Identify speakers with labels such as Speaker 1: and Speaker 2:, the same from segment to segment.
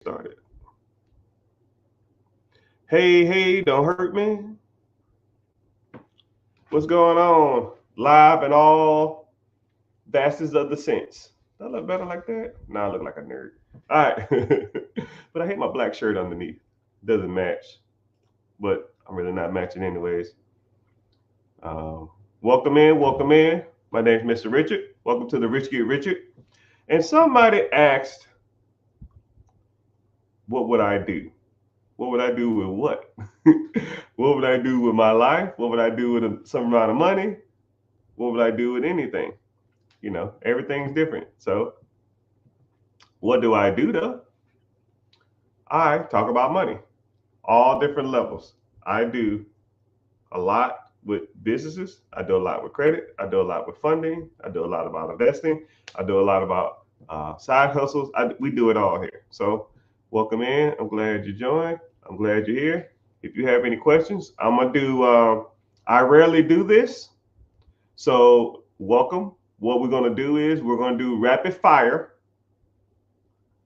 Speaker 1: Started. Hey, don't hurt me. What's going on? Live and all vastness of the sense. Do I look better like that? Nah, I look like a nerd. All right. But I hate my black shirt underneath. Doesn't match. But I'm really not matching anyways. Um, welcome in, welcome in. My name's Mr. Richard. Welcome to the Rich Get Richard. And somebody asked, what would I do? What would I do with what? What would I do with my life? What would I do with some amount of money? What would I do with anything? Everything's different. So, what do I do though? I talk about money, all different levels. I do a lot with businesses. I do a lot with credit. I do a lot with funding. I do a lot about investing. I do a lot about side hustles. We do it all here. So, welcome in. I'm glad you joined. I'm glad you're here. If you have any questions, I'm gonna do. I rarely do this, so welcome. What we're gonna do is we're gonna do rapid fire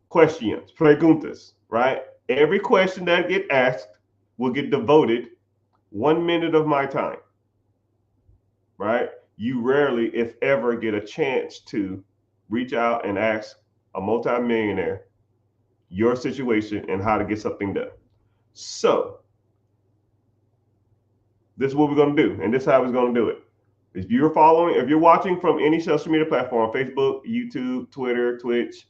Speaker 1: questions, preguntas. Right? Every question that get asked will get devoted 1 minute of my time. Right? You rarely, if ever, get a chance to reach out and ask a multimillionaire your situation and how to get something done. So, this is what we're going to do, and this is how we're going to do it. If you're watching from any social media platform, Facebook, YouTube, Twitter, Twitch,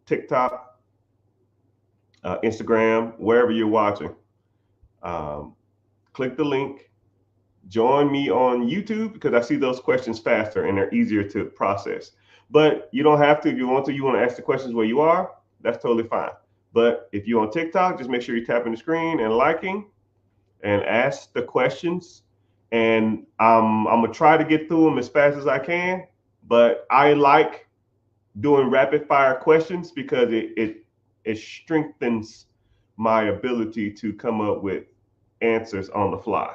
Speaker 1: TikTok, Instagram, wherever you're watching, um, click the link. Join me on YouTube because I see those questions faster and they're easier to process. But you don't have to. If you want to ask the questions where you are, that's totally fine. But if you're on TikTok, just make sure you're tapping the screen and liking and ask the questions. And I'm gonna try to get through them as fast as I can. But I like doing rapid fire questions because it strengthens my ability to come up with answers on the fly.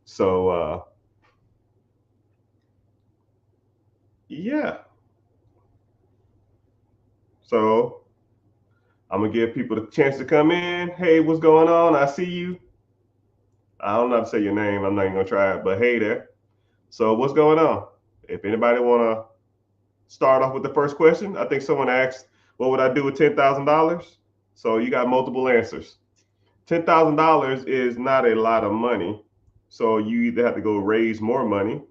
Speaker 1: So yeah. So I'm gonna give people the chance to come in. Hey, what's going on? I see you. I don't know how to say your name. I'm not even gonna try it, but hey there. So what's going on? If anybody wanna start off with the first question, I think someone asked, "What would I do with $10,000?" So you got multiple answers. $10,000 is not a lot of money, so you either have to go raise more money,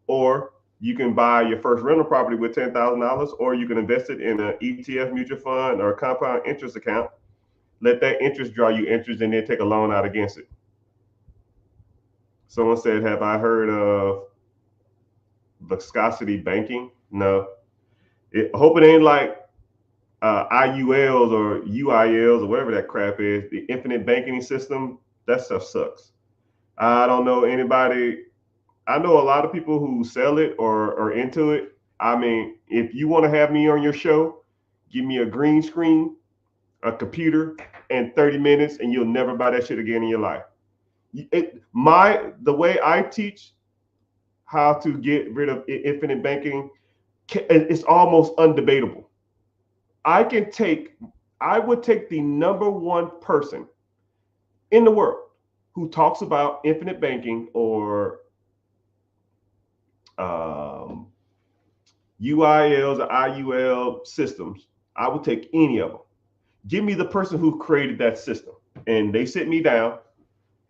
Speaker 1: or you can buy your first rental property with $10,000, or you can invest it in an ETF mutual fund or a compound interest account. Let that interest draw you interest, and then take a loan out against it. Someone said, "Have I heard of viscosity banking?" No. I hope it ain't like IULs or UILs or whatever that crap is. The infinite banking system, that stuff sucks. I don't know anybody. I know a lot of people who sell it or are into it. I mean, if you want to have me on your show, give me a green screen, a computer, and 30 minutes, and you'll never buy that shit again in your life. The way I teach how to get rid of infinite banking, it's almost undebatable. I can take, I would take the number one person in the world who talks about infinite banking or um, UILs or IUL systems. I would take any of them. Give me the person who created that system, and they sit me down,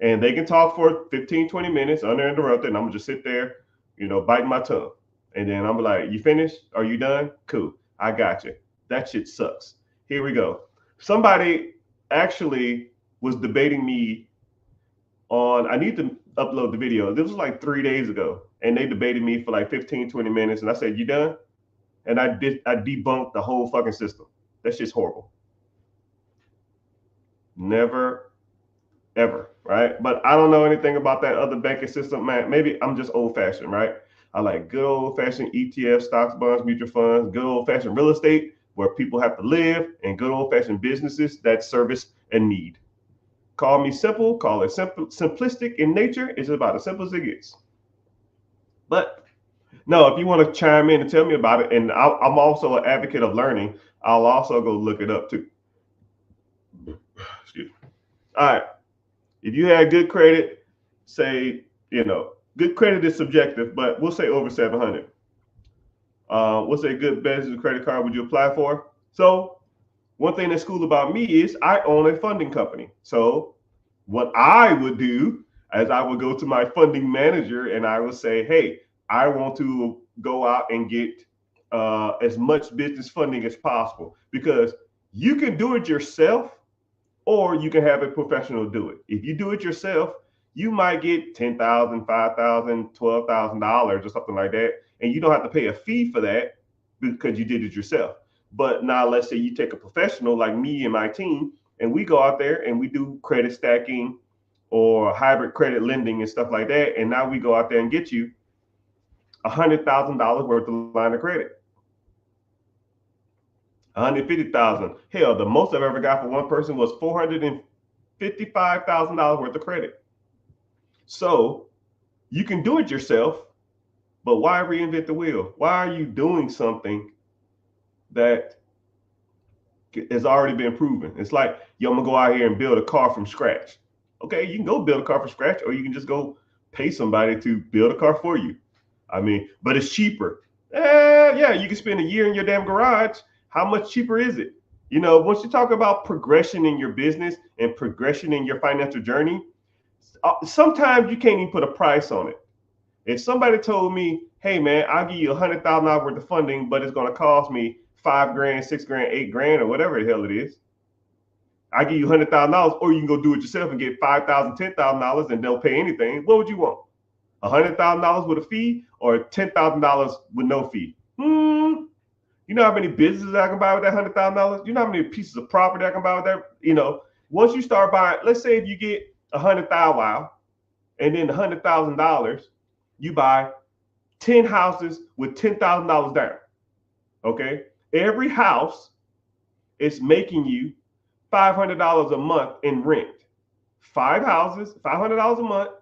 Speaker 1: and they can talk for 15, 20 minutes uninterrupted, and I'm gonna just sit there, biting my tongue. And then I'm like, "You finished? Are you done? Cool. I got you." That shit sucks. Here we go. Somebody actually was debating me on, I need to upload the video. This was like 3 days ago. And they debated me for like 15, 20 minutes. And I said, "You done?" And I debunked the whole fucking system. That's just horrible. Never, ever, right? But I don't know anything about that other banking system, man. Maybe I'm just old fashioned, right? I like good old fashioned ETF, stocks, bonds, mutual funds, good old fashioned real estate where people have to live, and good old fashioned businesses that service a need. Call me simple, call it simplistic in nature. It's about as simple as it gets. But no, if you want to chime in and tell me about it, and I'm also an advocate of learning. I'll also go look it up too. Excuse me. All right. If you had good credit, say, good credit is subjective, but we'll say over 700. What's a good business credit card would you apply for? So one thing that's cool about me is I own a funding company. So what I would do is I would go to my funding manager and I would say, hey, I want to go out and get as much business funding as possible, because you can do it yourself or you can have a professional do it. If you do it yourself, you might get $10,000, $5,000, $12,000 or something like that, and you don't have to pay a fee for that because you did it yourself. But now let's say you take a professional like me and my team, and we go out there and we do credit stacking or hybrid credit lending and stuff like that, and now we go out there and get you $100,000 worth of line of credit. 150,000. Hell, the most I've ever got for one person was $455,000 worth of credit. So you can do it yourself, but why reinvent the wheel? Why are you doing something that has already been proven? It's like, yo, I'm gonna go out here and build a car from scratch. Okay, you can go build a car from scratch, or you can just go pay somebody to build a car for you. I mean, but it's cheaper. Yeah, you can spend a year in your damn garage. How much cheaper is it? Once you talk about progression in your business and progression in your financial journey, sometimes you can't even put a price on it. If somebody told me, hey man, I'll give you $100,000 worth of funding, but it's going to cost me $5 grand, $6 grand, $8 grand, or whatever the hell it is, I give you $100,000, or you can go do it yourself and get $5,000, $10,000 and don't pay anything. What would you want? $100,000 with a fee or $10,000 with no fee? You know how many businesses I can buy with that $100,000? You know how many pieces of property I can buy with that? Once you start buying, let's say if you get $100,000 and then $100,000, you buy 10 houses with $10,000 down. Okay, every house is making you $500 a month in rent. 5 houses, $500 a month,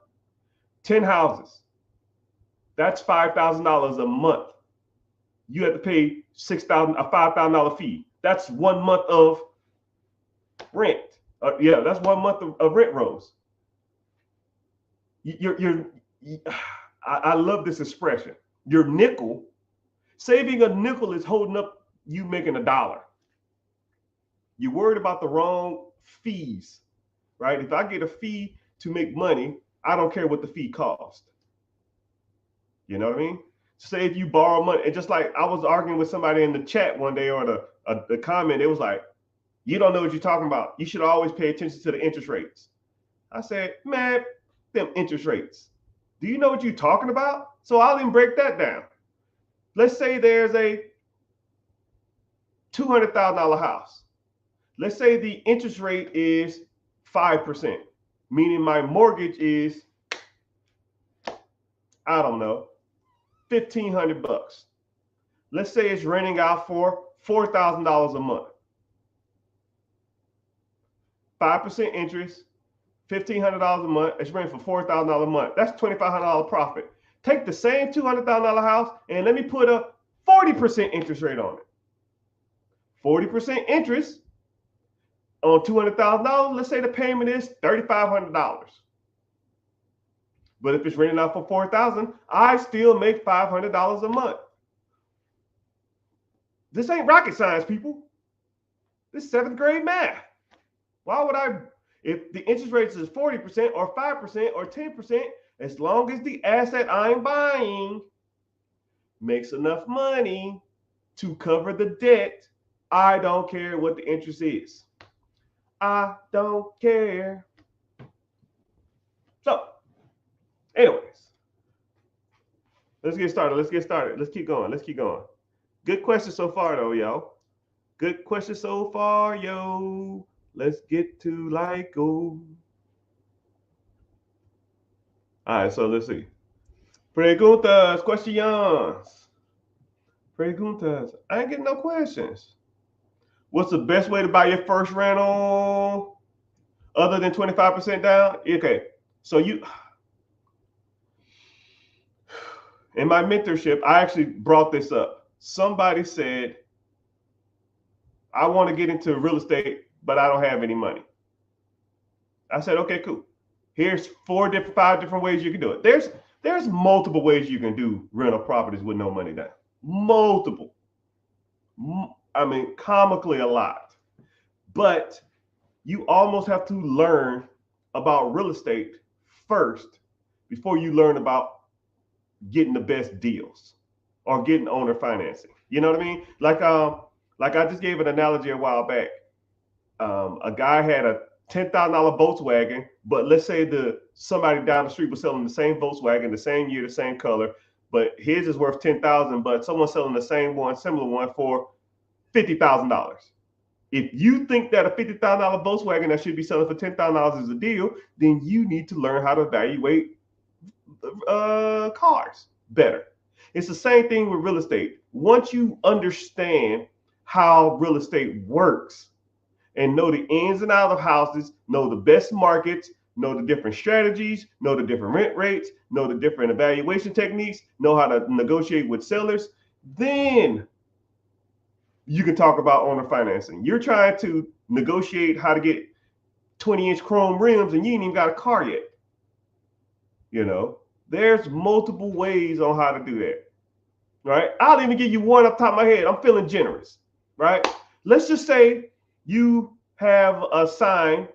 Speaker 1: 10 houses. That's $5,000 a month. You have to pay $6,000, a $5,000 fee. That's 1 month of rent. That's 1 month of rent rolls. I love this expression. Your nickel, saving a nickel is holding up you making $1. You're worried about the wrong fees, right? If I get a fee to make money, I don't care what the fee costs. You know what I mean? Say if you borrow money, and just like I was arguing with somebody in the chat one day, or the comment, it was like, you don't know what you're talking about. You should always pay attention to the interest rates. I said, man, them interest rates. Do you know what you're talking about? So I'll even break that down. Let's say there's a $200,000 house. Let's say the interest rate is 5%, meaning my mortgage is, I don't know, $1,500. Let's say it's renting out for $4,000 a month. 5% interest, $1,500 a month. It's renting for $4,000 a month. That's $2,500 profit. Take the same $200,000 house and let me put a 40% interest rate on it. 40% interest on $200,000. Let's say the payment is $3,500. But if it's renting out for $4,000, I still make $500 a month. This ain't rocket science, people. This is 7th grade math. Why would I, if the interest rate is 40% or 5% or 10%, as long as the asset I'm buying makes enough money to cover the debt, I don't care what the interest is. I don't care. So, anyways, let's get started. Let's keep going. Good question so far, though, yo. Good question so far, yo. Let's get to go. All right, so let's see. Preguntas, questions. Preguntas. I ain't getting no questions. What's the best way to buy your first rental other than 25% down? Okay, so in my mentorship, I actually brought this up. Somebody said, I want to get into real estate, but I don't have any money. I said, okay, cool. Here's 5 different ways you can do it. There's multiple ways you can do rental properties with no money down. Multiple. I mean, comically a lot. But you almost have to learn about real estate first before you learn about getting the best deals or getting owner financing. You know what I mean? Like I just gave an analogy a while back. A guy had a $10,000 Volkswagen, but let's say somebody down the street was selling the same Volkswagen, the same year, the same color, but his is worth 10,000, but someone's selling the same one, similar one for $50,000. If you think that a $50,000 Volkswagen that should be selling for $10,000 is a deal, then you need to learn how to evaluate cars better. It's the same thing with real estate. Once you understand how real estate works and know the ins and outs of houses, know the best markets, know the different strategies, know the different rent rates, know the different evaluation techniques, know how to negotiate with sellers, then you can talk about owner financing. You're trying to negotiate how to get 20-inch chrome rims and you ain't even got a car yet. You know, there's multiple ways on how to do that. Right? I'll even give you one off the top of my head. I'm feeling generous. Right? Let's just say you have a sign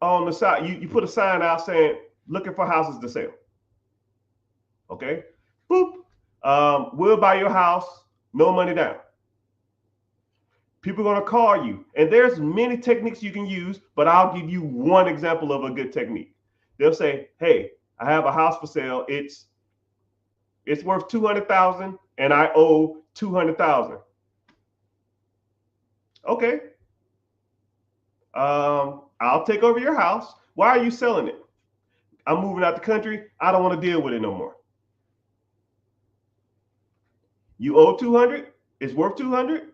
Speaker 1: on the side. You put a sign out saying, looking for houses to sell. Okay? Boop. We'll buy your house, no money down. People are going to call you. And there's many techniques you can use, but I'll give you one example of a good technique. They'll say, hey, I have a house for sale. It's worth $200,000 and I owe $200,000. Okay. I'll take over your house. Why are you selling it? I'm moving out the country. I don't want to deal with it no more. You owe 200. It's worth 200.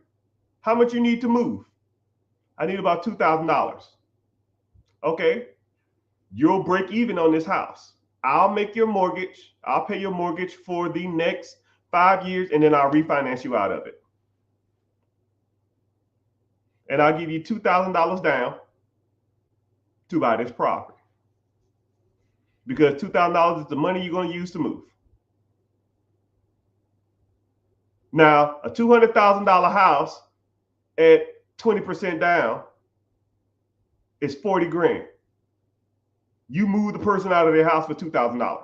Speaker 1: How much you need to move? I need about $2,000. Okay. You'll break even on this house. I'll make your mortgage. I'll pay your mortgage for the next 5 years, and then I'll refinance you out of it. And I'll give you $2,000 down to buy this property. Because $2,000 is the money you're going to use to move. Now, a $200,000 house at 20% down is 40 grand. You move the person out of their house for $2,000.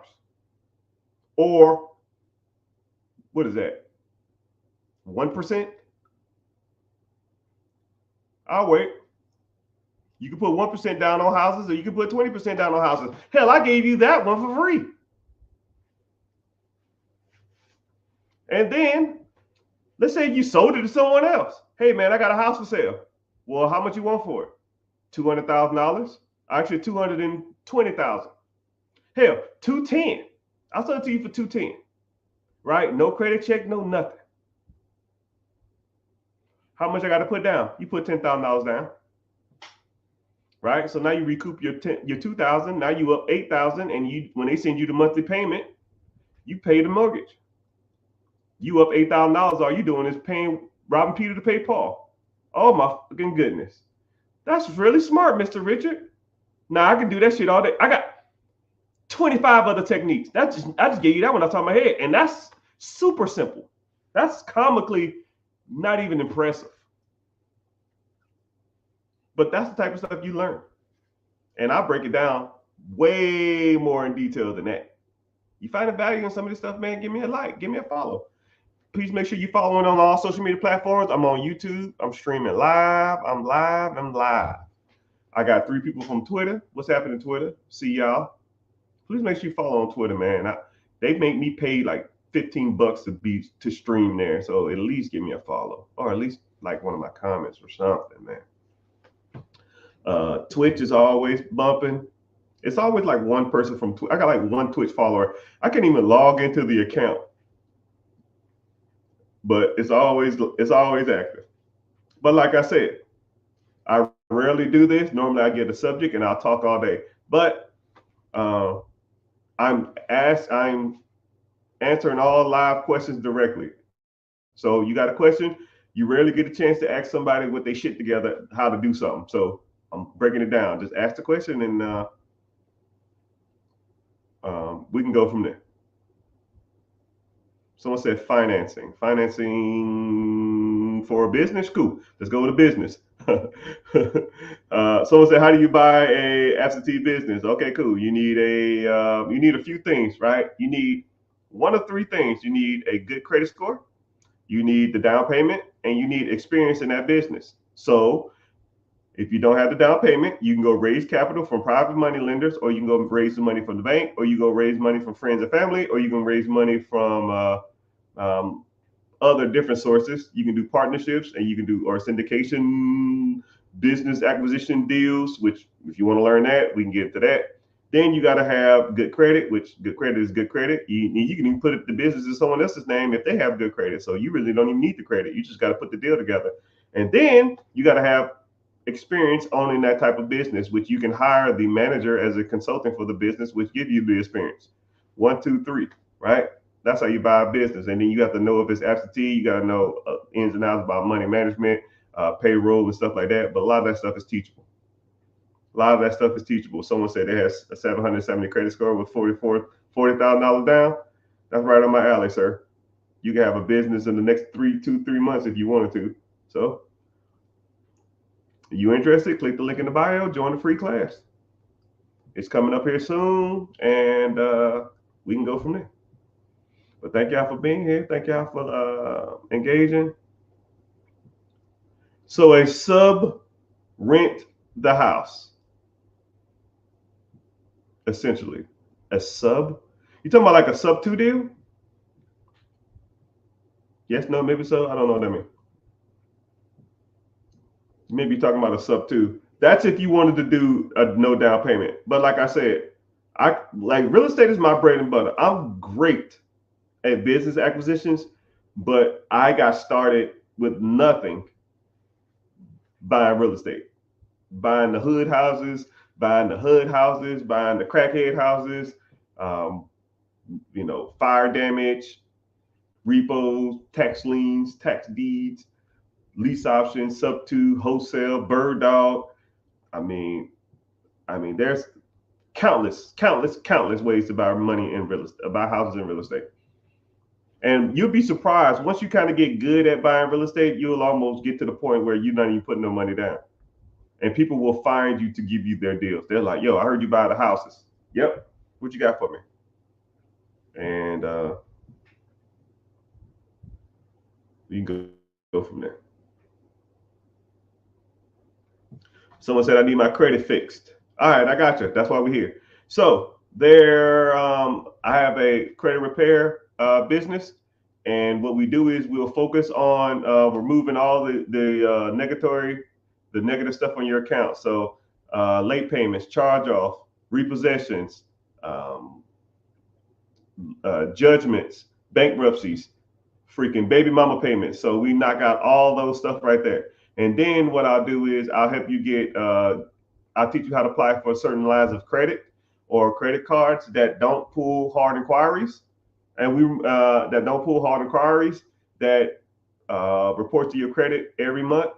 Speaker 1: Or what is that? 1%? I'll wait. You can put 1% down on houses, or you can put 20% down on houses. Hell, I gave you that one for free. And then let's say you sold it to someone else. Hey man, I got a house for sale. Well, how much you want for it? $200,000? Actually, $220,000. Hell, $210,000. I'll sell it to you for $210,000. Right? No credit check, no nothing. How much I got to put down? You put $10,000 down. Right? So now you recoup your $2,000. Now you up $8,000, and when they send you the monthly payment, you pay the mortgage. You up $8,000. All you doing is paying robbing Peter to pay Paul. Oh my fucking goodness. That's really smart, Mr. Richard. Now I can do that shit all day. I got 25 other techniques. I just gave you that one off the top of my head. And that's super simple. That's comically not even impressive. But that's the type of stuff you learn. And I break it down way more in detail than that. You find a value in some of this stuff, man, give me a like, give me a follow. Please make sure you follow me on all social media platforms. I'm on YouTube. I'm streaming live. I'm live. I got 3 people from Twitter. What's happening, Twitter? See y'all. Please make sure you follow on Twitter, man. They make me pay like $15 to stream there. So at least give me a follow, or at least like one of my comments or something, man. Twitch is always bumping. It's always like one person from Twitch. I got like one Twitch follower. I can't even log into the account, but it's always active. But like I said, I rarely do this. Normally I get a subject and I'll talk all day. But I'm answering all live questions directly. So you got a question, You rarely get a chance to ask somebody with their shit together how to do something. So I'm breaking it down. Just ask the question and we can go from there. Someone said financing. Financing for a business? Cool. Let's go with a business. Someone said, how do you buy a absentee business? Okay, cool. You need a few things, right? You need one of three things. You need a good credit score, you need the down payment, and you need experience in that business. So if you don't have the down payment, you can go raise capital from private money lenders, or you can go raise the money from the bank, or you go raise money from friends and family, or you can raise money from other different sources. You can do partnerships, and you can do or syndication, business acquisition deals. Which, if you want to learn that, we can get to that. Then you got to have good credit, which good credit is good credit. You can even put the business in someone else's name if they have good credit. So you really don't even need the credit. You just got to put the deal together. And then you got to have experience owning that type of business, which you can hire the manager as a consultant for the business, which give you the experience. 1, 2, 3, right? That's how you buy a business. And then you have to know if it's absentee. You got to know ins and outs about money management, payroll, and stuff like that. But a lot of that stuff is teachable. Someone said they has a 770 credit score with $40,000 down. That's right on my alley, sir. You can have a business in the next 3 months if you wanted to. So, you interested? Click the link in the bio. Join the free class. It's coming up here soon, and we can go from there. But thank y'all for being here. Thank y'all for engaging. So a sub rent the house. Essentially, a sub. You talking about like a sub 2 deal? Yes, no, maybe so. I don't know what that means. Maybe you're talking about a sub 2. That's if you wanted to do a no down payment. But like I said, I like real estate is my bread and butter. I'm great at business acquisitions, but I got started with nothing buying real estate, buying the hood houses, buying the crackhead houses, fire damage, repos, tax liens, tax deeds, lease options, sub 2, wholesale, bird dog. I mean, there's countless ways to buy money in real estate, buy houses in real estate. And you'll be surprised once you kind of get good at buying real estate, you'll almost get to the point where you're not even putting no money down. And people will find you to give you their deals. They're like, yo, I heard you buy the houses. Yep. What you got for me? And you can go from there. Someone said I need my credit fixed. All right, I got you. That's why we're here. So I have a credit repair business, and what we do is we'll focus on removing all the negative stuff on your account. So late payments, charge off, repossessions, judgments, bankruptcies, freaking baby mama payments. So we knock out all those stuff right there. And then what I'll do is I'll help you get, I'll teach you how to apply for certain lines of credit or credit cards that don't pull hard inquiries. And that don't pull hard inquiries, that report to your credit every month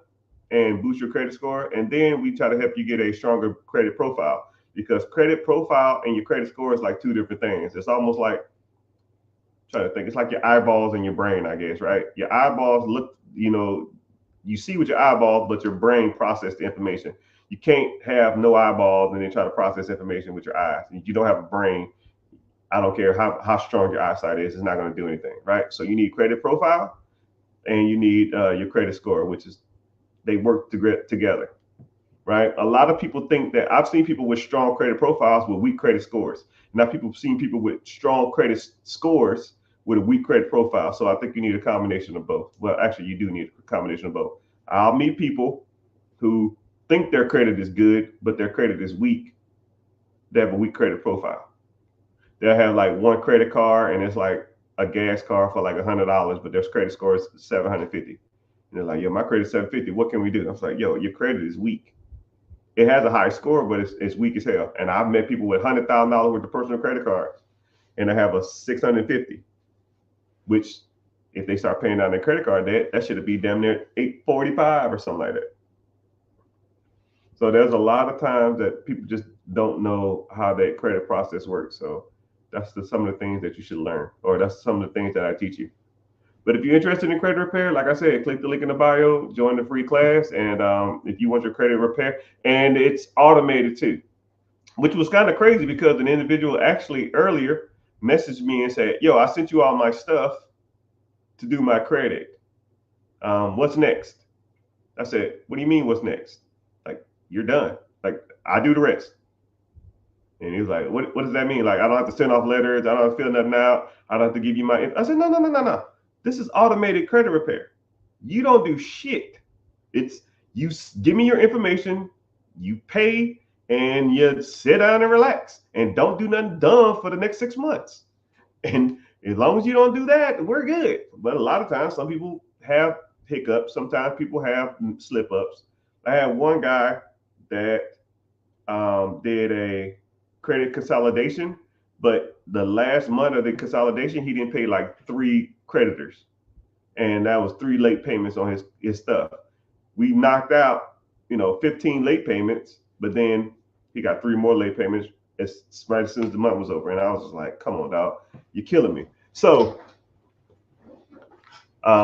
Speaker 1: and boost your credit score. And then we try to help you get a stronger credit profile, because credit profile and your credit score is like two different things. It's almost like, I'm trying to think, it's like your eyeballs and your brain, I guess, right? Your eyeballs look, you see with your eyeballs, but your brain processes the information. You can't have no eyeballs and then try to process information with your eyes. If you don't have a brain, I don't care how strong your eyesight is, it's not going to do anything, right? So you need credit profile and you need your credit score, which is, they work together, right? A lot of people think that, I've seen people with strong credit profiles with weak credit scores. Now people have seen people with strong credit scores with a weak credit profile. So I think you need a combination of both. Well, actually, you do need a combination of both. I'll meet people who think their credit is good, but their credit is weak. They have a weak credit profile. They'll have like one credit card and it's like a gas card for like $100, but their credit score is 750. And they're like, yo, my credit's 750. What can we do? I was like, yo, your credit is weak. It has a high score, but it's weak as hell. And I've met people with $100,000 worth of personal credit cards, and they have a 650, which If they start paying down their credit card debt, that should be damn near 845 or something like that. So there's a lot of times that people just don't know how that credit process works. So that's some of the things that you should learn, or that's some of the things that I teach you. But if you're interested in credit repair, like I said, click the link in the bio, join the free class, and if you want your credit repair, and it's automated too, which was kind of crazy because an individual actually earlier messaged me and said, "Yo, I sent you all my stuff to do my credit. What's next?" I said, "What do you mean, what's next? Like, you're done. Like, I do the rest." And he was like, what does that mean? Like, I don't have to send off letters. I don't have to fill nothing out. I don't have to give you my. I said, no. This is automated credit repair. You don't do shit. It's you give me your information, you pay, and you sit down and relax and don't do nothing dumb for the next 6 months. And as long as you don't do that, we're good. But a lot of times, some people have hiccups. Sometimes people have slip ups. I had one guy that did a credit consolidation, but the last month of the consolidation, he didn't pay like 3 creditors, and that was 3 late payments on his stuff. We knocked out, 15 late payments, but then he got 3 more late payments right as soon as the month was over, and I was just like, "Come on, dog, you're killing me." So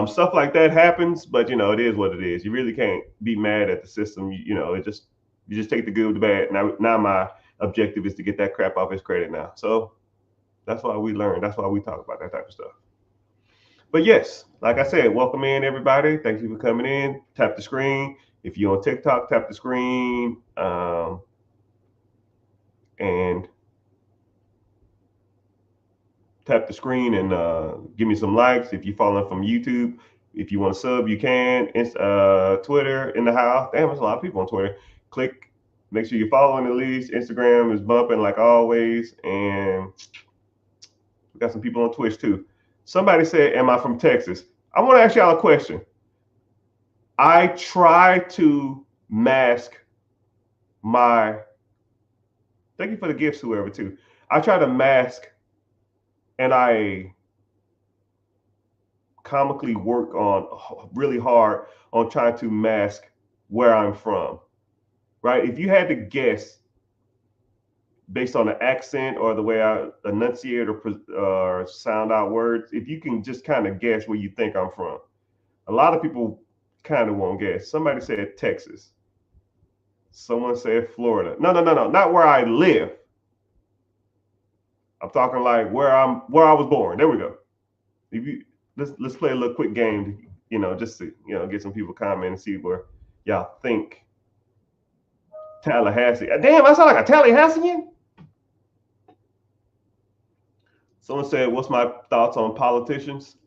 Speaker 1: stuff like that happens, but it is what it is. You really can't be mad at the system. You just take the good with the bad. Now my objective is to get that crap off his credit now. So that's why we learn. That's why we talk about that type of stuff. But yes, like I said, welcome in everybody. Thank you for coming in. Tap the screen. If you're on TikTok, tap the screen and tap the screen and give me some likes. If you're following from YouTube, if you want to sub, you can. It's Twitter in the house. Damn, there's a lot of people on Twitter. Click. Make sure you're following at least. Instagram is bumping like always. And we got some people on Twitch too. Somebody said, "Am I from Texas?" I want to ask y'all a question. I try to mask my. Thank you for the gifts, whoever too. I try to mask, and I comically work on really hard on trying to mask where I'm from. Right? If you had to guess based on the accent or the way I enunciate or sound out words, if you can just kind of guess where you think I'm from, a lot of people kind of won't guess. Somebody said Texas. Someone said Florida. No, not where I live. I'm talking like where I was born. There we go. If you let's play a little quick game, just to get some people comment and see where y'all think. Tallahassee. Damn, I sound like a Tallahassean. Someone said, "What's my thoughts on politicians?"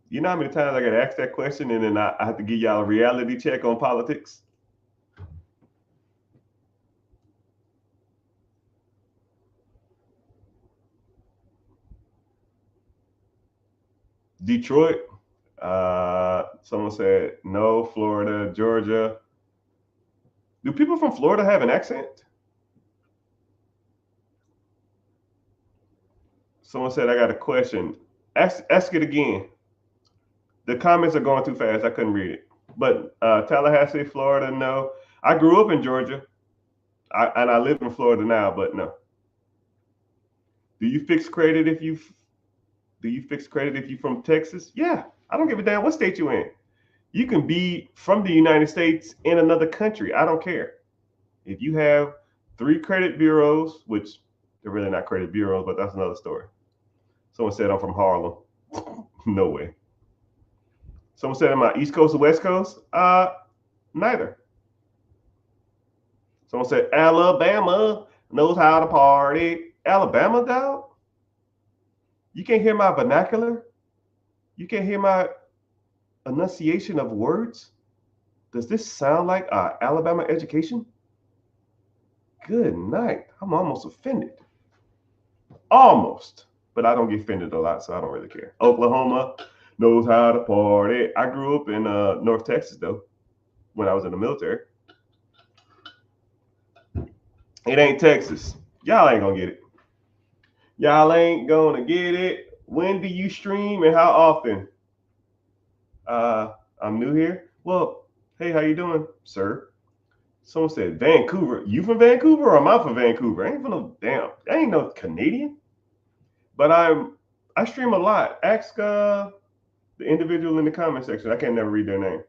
Speaker 1: You know how many times I got asked that question, and then I have to give y'all a reality check on politics? Detroit. Someone said no. Florida, Georgia. Do people from Florida have an accent? Someone said I got a question. Ask it again. The comments are going too fast. I couldn't read it. But Tallahassee, Florida, no. I grew up in Georgia, and I live in Florida now, but no. Do you fix credit if you from Texas? Yeah, I don't give a damn what state you in. You can be from the United States in another country. I don't care. If you have 3 credit bureaus, which they're really not credit bureaus, but that's another story. Someone said I'm from Harlem. No way. Someone said am I East Coast or West Coast? Neither. Someone said Alabama knows how to party. Alabama, dog? You can't hear my vernacular? You can't hear my enunciation of words? Does this sound like Alabama education? Good night. I'm almost offended. Almost. But I don't get offended a lot, so I don't really care. Oklahoma knows how to party. I grew up in North Texas, though, when I was in the military. It ain't Texas. Y'all ain't gonna get it. Y'all ain't gonna get it. When do you stream and how often? I'm new here. Well, hey, how you doing, sir? Someone said Vancouver. You from Vancouver or am I from Vancouver? I ain't from no damn. I ain't no Canadian. But I stream a lot. Ask the individual in the comment section. I can't never read their name.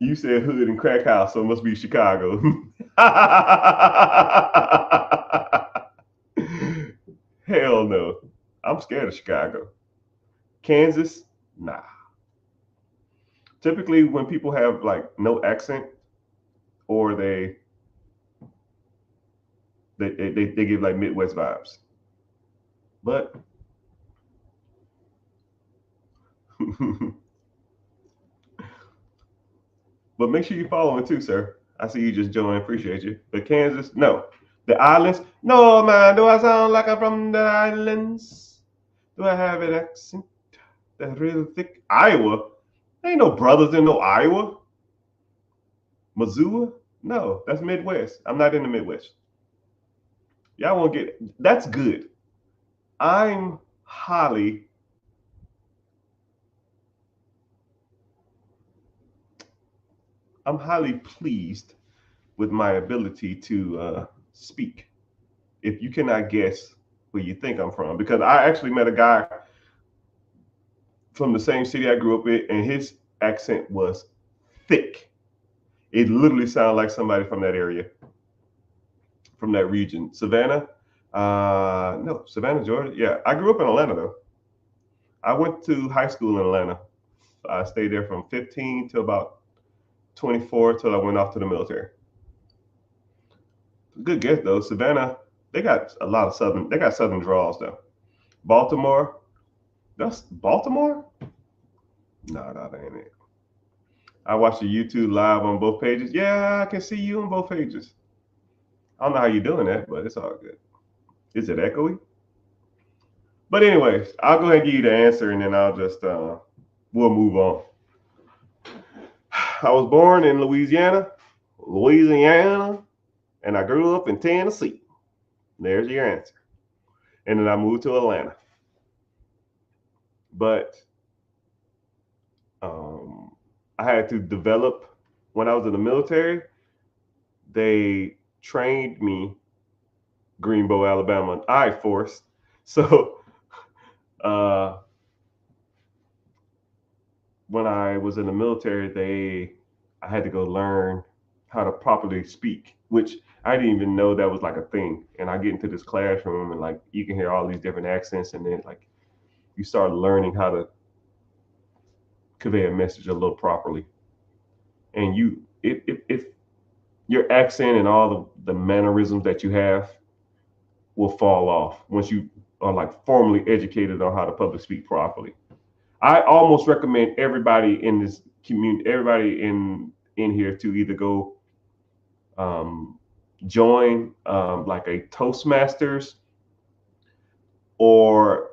Speaker 1: You said hood and crack house, so it must be Chicago. Hell no. I'm scared of Chicago. Kansas? Nah. Typically, when people have like no accent, or they give like Midwest vibes. But but make sure you follow it too, sir. I see you just joined. Appreciate you. But Kansas, no. The islands, no man. Do I sound like I'm from the islands? Do I have an accent that's really thick? Iowa? Ain't no brothers in no Iowa. Missoula? No, that's Midwest. I'm not in the Midwest. Y'all won't get it. That's good. I'm highly pleased with my ability to speak. If you cannot guess where you think I'm from, because I actually met a guy from the same city I grew up in, and his accent was thick. It literally sounded like somebody from that area, from that region. Savannah? No, Savannah, Georgia. Yeah, I grew up in Atlanta though. I went to high school in Atlanta. I stayed there from 15 to about 24 till I went off to the military. Good guess though. Savannah, they got a lot of southern. They got southern draws though. Baltimore, that's Baltimore. No, that ain't it. I watched the YouTube live on both pages. Yeah, I can see you on both pages. I don't know how you're doing that, but it's all good. Is it echoey? But anyways, I'll go ahead and give you the answer, and then I'll just we'll move on. I was born in Louisiana, and I grew up in Tennessee. There's your answer. And then I moved to Atlanta. But I had to develop, when I was in the military, they trained me, Greenbow, Alabama, I Force. So when I was in the military, I had to go learn how to properly speak, which I didn't even know that was like a thing. And I get into this classroom and like you can hear all these different accents, and then like you start learning how to convey a message a little properly. And if your accent and all the mannerisms that you have will fall off once you are like formally educated on how to public speak properly. I almost recommend everybody in this community, everybody in here, to either go join like a Toastmasters, or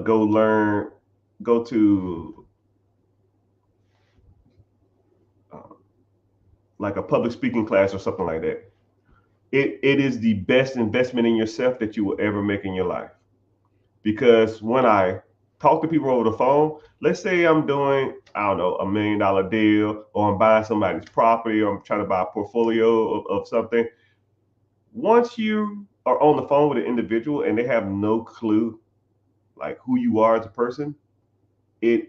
Speaker 1: go to like a public speaking class or something like that. It is the best investment in yourself that you will ever make in your life. Because when I talk to people over the phone, let's say I'm doing, I don't know, $1 million deal, or I'm buying somebody's property, or I'm trying to buy a portfolio of something. Once you are on the phone with an individual and they have no clue like who you are as a person, you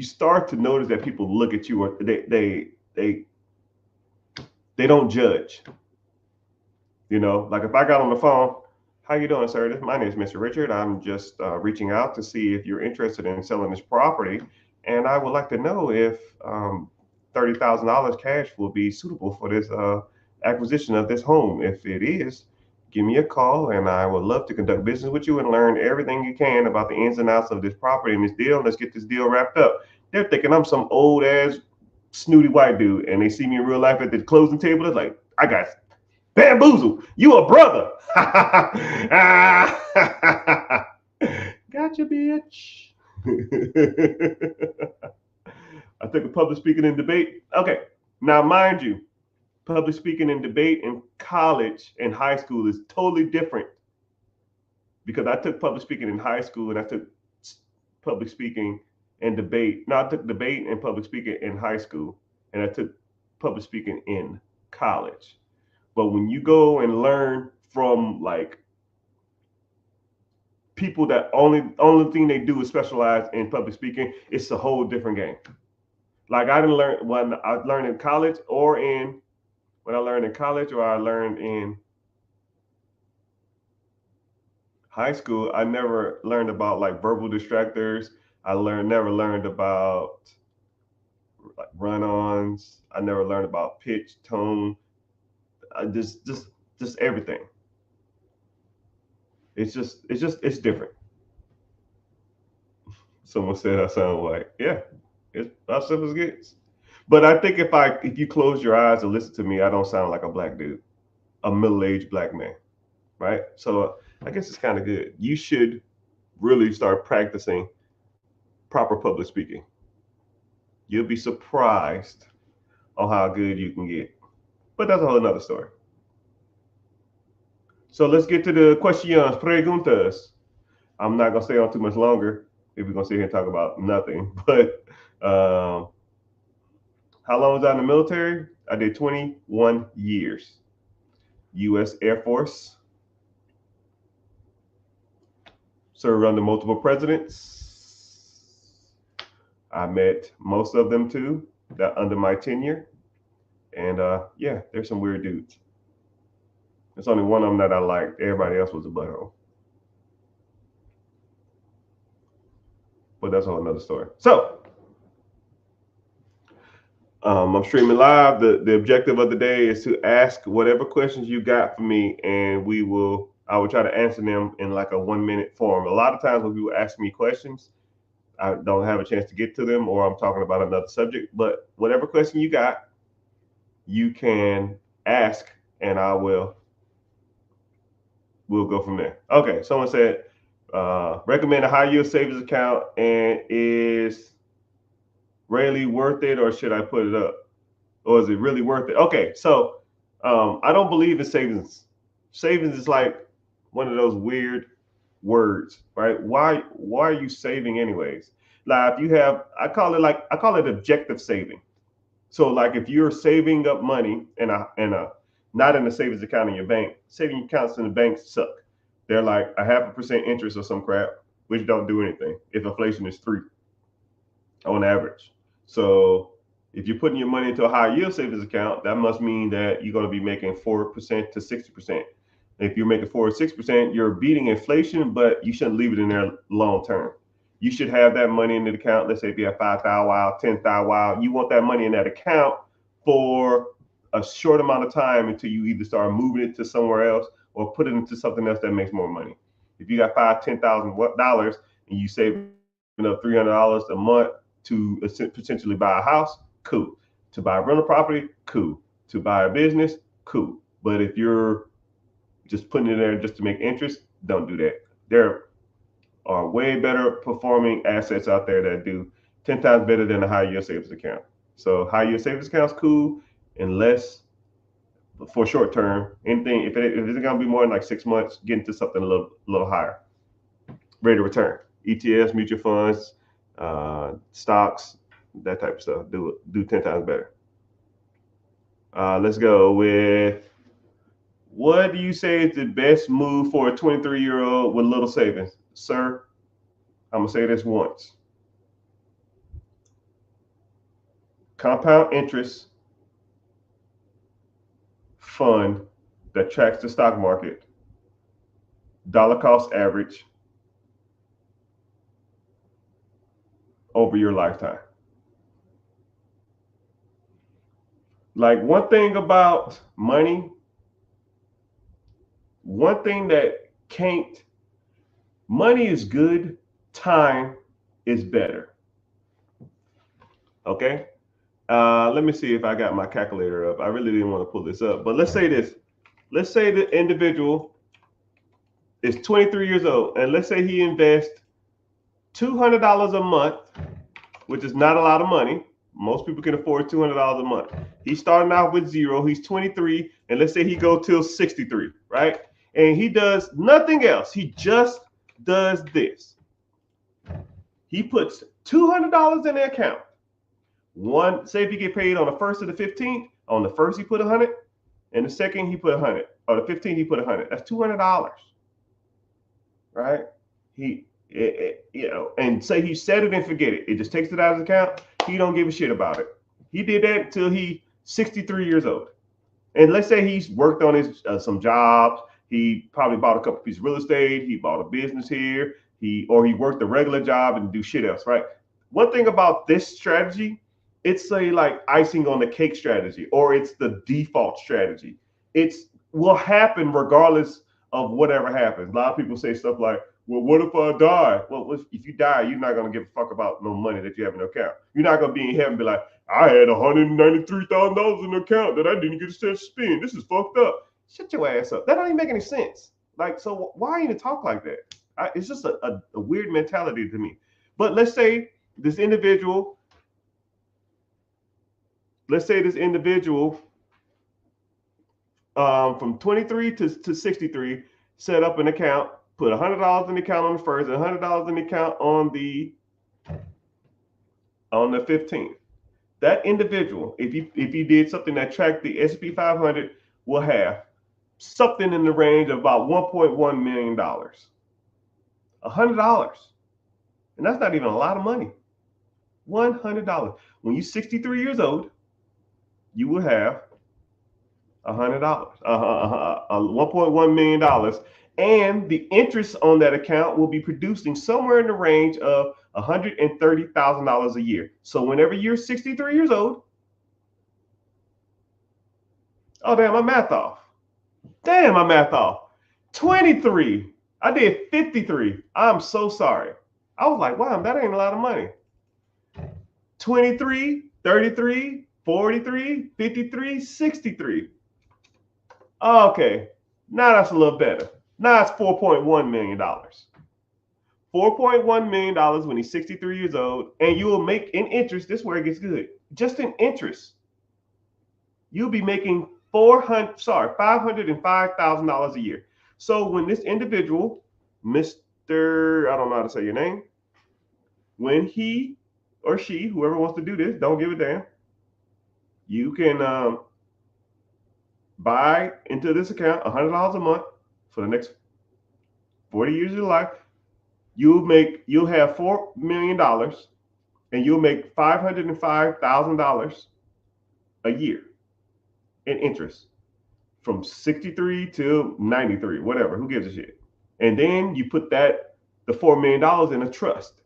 Speaker 1: start to notice that people look at you, or they don't judge. You know, like if I got on the phone, how you doing, sir? My name is Mr. Richard. I'm just reaching out to see if you're interested in selling this property, and I would like to know if $30,000 cash will be suitable for this acquisition of this home. If it is, give me a call, and I would love to conduct business with you and learn everything you can about the ins and outs of this property and this deal. Let's get this deal wrapped up. They're thinking I'm some old ass snooty white dude, and they see me in real life at the closing table. They're like, I got bamboozle. You a brother. Gotcha, bitch. I think of public speaking and debate. Okay, now mind you, public speaking and debate in college and high school is totally different because I took public speaking in high school and I took public speaking and debate. No, I took debate and public speaking in high school, and I took public speaking in college. But when you go and learn from like people that only thing they do is specialize in public speaking, it's a whole different game. Like I didn't learn when I learned in college or in when I learned in college or I learned in high school, I never learned about like verbal distractors. I never learned about like run-ons. I never learned about pitch, tone, just everything. It's different. Someone said I sound like, yeah, it's about simple as it gets. But I think if you close your eyes and listen to me, I don't sound like a black dude, a middle-aged black man, right? So I guess it's kind of good. You should really start practicing proper public speaking. You'll be surprised on how good you can get. But that's a whole nother story. So let's get to the questions, preguntas. I'm not gonna stay on too much longer if we're gonna sit here and talk about nothing. But how long was I in the military? I did 21 years. U.S. Air Force. Served under multiple presidents. I met most of them too, that under my tenure. And yeah, there's some weird dudes. There's only one of them that I liked. Everybody else was a butthole. But that's a whole another story. So I'm streaming live. The objective of the day is to ask whatever questions you got for me, and I will try to answer them in like a 1-minute form. A lot of times when people ask me questions, I don't have a chance to get to them, or I'm talking about another subject. But whatever question you got, you can ask, and we'll go from there. Okay, someone said recommend a high yield savings account, and is really worth it, or should I put it up, or is it really worth it? Okay, so I don't believe in savings. Savings is like one of those weird words, right? Why are you saving anyways? Like if you have, I call it objective saving. So like if you're saving up money in a not in a savings account in your bank, saving accounts in the bank suck. They're like 0.5% interest or some crap, which don't do anything if inflation is 3 on average. So if you're putting your money into a high yield savings account, that must mean that you're going to be making 4% to 60%. If you're making 4 or 6%, you're beating inflation, but you shouldn't leave it in there long term. You should have that money in the account. Let's say if you have 5,000 while, 10,000 while, you want that money in that account for a short amount of time until you either start moving it to somewhere else or put it into something else that makes more money. If you got $10,000 and you saving up $300 a month to potentially buy a house, cool. To buy a rental property, cool. To buy a business, cool. But if you're just putting it there just to make interest, don't do that. There are way better performing assets out there that do 10 times better than a high yield savings account. So high yield savings account's cool, unless for short term, anything if it's gonna be more than like 6 months, get into something a little higher. Rate of return, ETFs, mutual funds, stocks, that type of stuff. Do 10 times better. Let's go with, what do you say is the best move for a 23-year-old with little savings? Sir, I'm gonna say this once. Compound interest fund that tracks the stock market, dollar cost average over your lifetime. Like one thing about money, one thing that can't, money is good, time is better. Okay? Let me see if I got my calculator up. I really didn't want to pull this up, but let's say this. Let's say the individual is 23 years old, and let's say he invests $200 a month, which is not a lot of money. Most people can afford $200 a month. He's starting out with zero. He's 23, and let's say he go till 63, right? and he does nothing else. He just does this. He puts $200 in the account. One, say if he get paid on the 1st or the 15th, on the 1st he put 100, and the 2nd he put 100, or the 15th he put 100. That's $200, right? And say he set it and forget it. It just takes it out of his account. He don't give a shit about it. He did that until he's 63 years old. And let's say he's worked on his some jobs. He probably bought a couple pieces of real estate. He bought a business here. He worked a regular job and do shit else, right? One thing about this strategy, it's a like icing on the cake strategy, or it's the default strategy. It's will happen regardless of whatever happens. A lot of people say stuff like, well, what if I die? Well, if you die, you're not going to give a fuck about no money that you have in your account. You're not going to be in heaven and be like, I had $193,000 in the account that I didn't get a chance to spend. This is fucked up. Shut your ass up. That don't even make any sense. Like, so why even talk like that? It's just a weird mentality to me. But let's say this individual from 23 to 63 set up an account, put $100 in the account on the 1st and $100 in the account on the 15th. That individual, if you did something that tracked the S&P 500, will have something in the range of about $1.1 million. $100. And that's not even a lot of money. $100. When you're 63 years old, you will have $100, $1.1 million. And the interest on that account will be producing somewhere in the range of $130,000 a year. So whenever you're 63 years old, oh, damn, my math off. 23. I did 53. I'm so sorry. I was like, wow, that ain't a lot of money. 23, 33, 43, 53, 63. Okay, now that's a little better. Now it's $4.1 million. $4.1 million when he's 63 years old, and you will make in interest, this is where it gets good. Just in interest, you'll be making $505,000 a year. So when this individual, Mr. I don't know how to say your name, when he or she, whoever wants to do this, don't give a damn, you can buy into this account $100 a month for the next 40 years of your life. You'll have $4 million, and you'll make $505,000 a year in interest from 63 to 93, whatever, who gives a shit. And then you put the $4 million in a trust.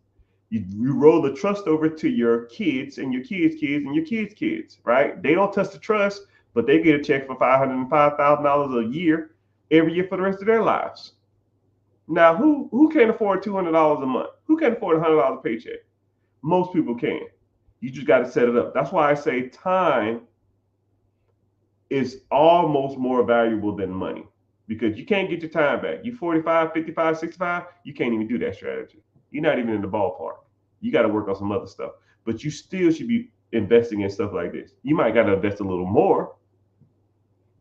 Speaker 1: You roll the trust over to your kids and your kids' kids and your kids' kids, right? They don't touch the trust, but they get a check for $505,000 a year every year for the rest of their lives. Now, who can't afford $200 a month? Who can afford a $100 paycheck? Most people can. You just got to set it up. That's why I say time is almost more valuable than money, because you can't get your time back. You 45, 55, 65, you can't even do that strategy. You're not even in the ballpark. You got to work on some other stuff, but you still should be investing in stuff like this. You might got to invest a little more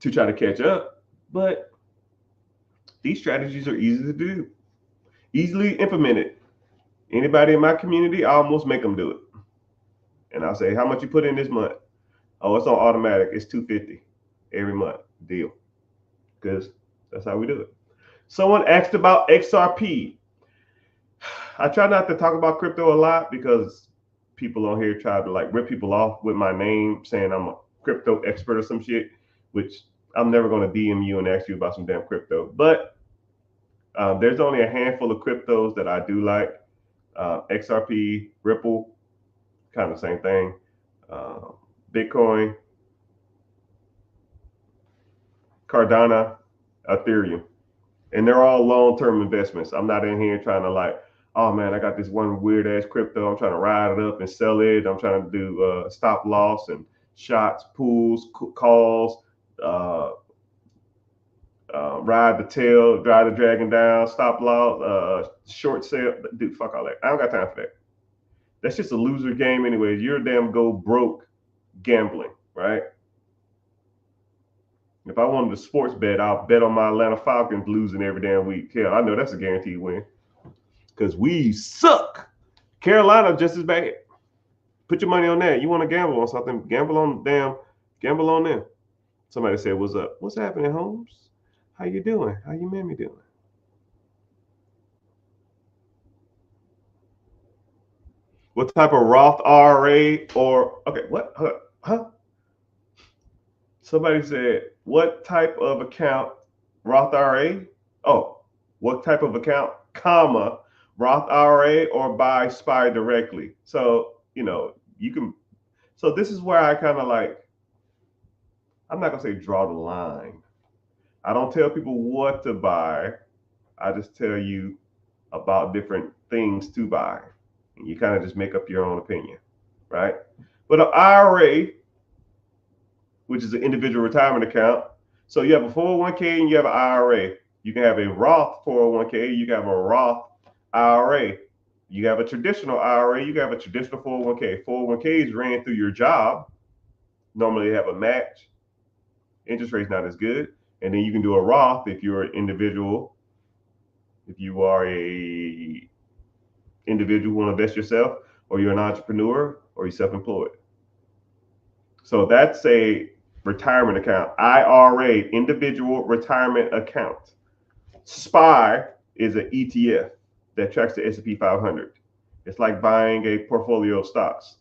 Speaker 1: to try to catch up, but these strategies are easy to do, easily implemented. Anybody in my community, I almost make them do it. And I'll say, how much you put in this month? Oh, it's on automatic. It's $250 every month. Deal. Because that's how we do it. Someone asked about XRP. I try not to talk about crypto a lot because people on here try to like rip people off with my name saying I'm a crypto expert or some shit, which I'm never going to DM you and ask you about some damn crypto. But there's only a handful of cryptos that I do like. XRP, Ripple, kind of the same thing. Bitcoin, Cardano, Ethereum. And they're all long-term investments. I'm not in here trying to like, oh man, I got this one weird ass crypto. I'm trying to ride it up and sell it. I'm trying to do stop loss and shots, pools, calls, ride the tail, drive the dragon down, stop loss, short sale. Dude, fuck all that. I don't got time for that. That's just a loser game anyways. You're a damn go broke gambling, right? If I wanted to sports bet, I'll bet on my Atlanta Falcons losing every damn week. Hell, I know that's a guaranteed win because we suck. Carolina just as bad. Put your money on that. You want to gamble on something? Gamble on them. Somebody said, "What's up? What's happening, Holmes? How you doing? How you mammy doing?" What type of Roth IRA or okay? What? Huh? Somebody said, "What type of account? Roth IRA? Oh, what type of account? Comma Roth IRA or buy SPY directly?" So you can. So this is where I kind of like. I'm not gonna say draw the line. I don't tell people what to buy. I just tell you about different things to buy. And you kind of just make up your own opinion, right? But an IRA, which is an individual retirement account, so you have a 401k and you have an IRA. You can have a Roth 401k, you can have a Roth IRA. You have a traditional IRA, you can have a traditional 401k. 401ks ran through your job. Normally they have a match. Interest rate's not as good. And then you can do a Roth if you're an individual. If you are a individual who want to invest yourself, or you're an entrepreneur, or you're self-employed. So that's a retirement account. IRA, individual retirement account. SPY is an ETF that tracks the S&P 500. It's like buying a portfolio of stocks.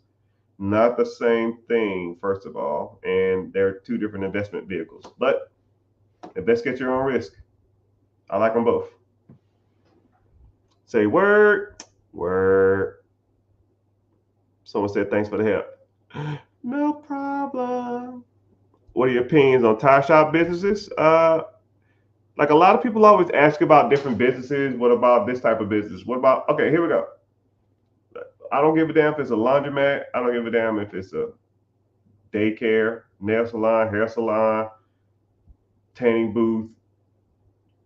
Speaker 1: Not the same thing, first of all, and they're two different investment vehicles. But invest at your own risk. I like them both. Say word. Someone said thanks for the help. No problem. What are your opinions on tire shop businesses? Like a lot of people always ask about different businesses. What about this type of business? What about, okay, here we go. I don't give a damn if it's a laundromat. I don't give a damn if it's a daycare, nail salon, hair salon, tanning booth,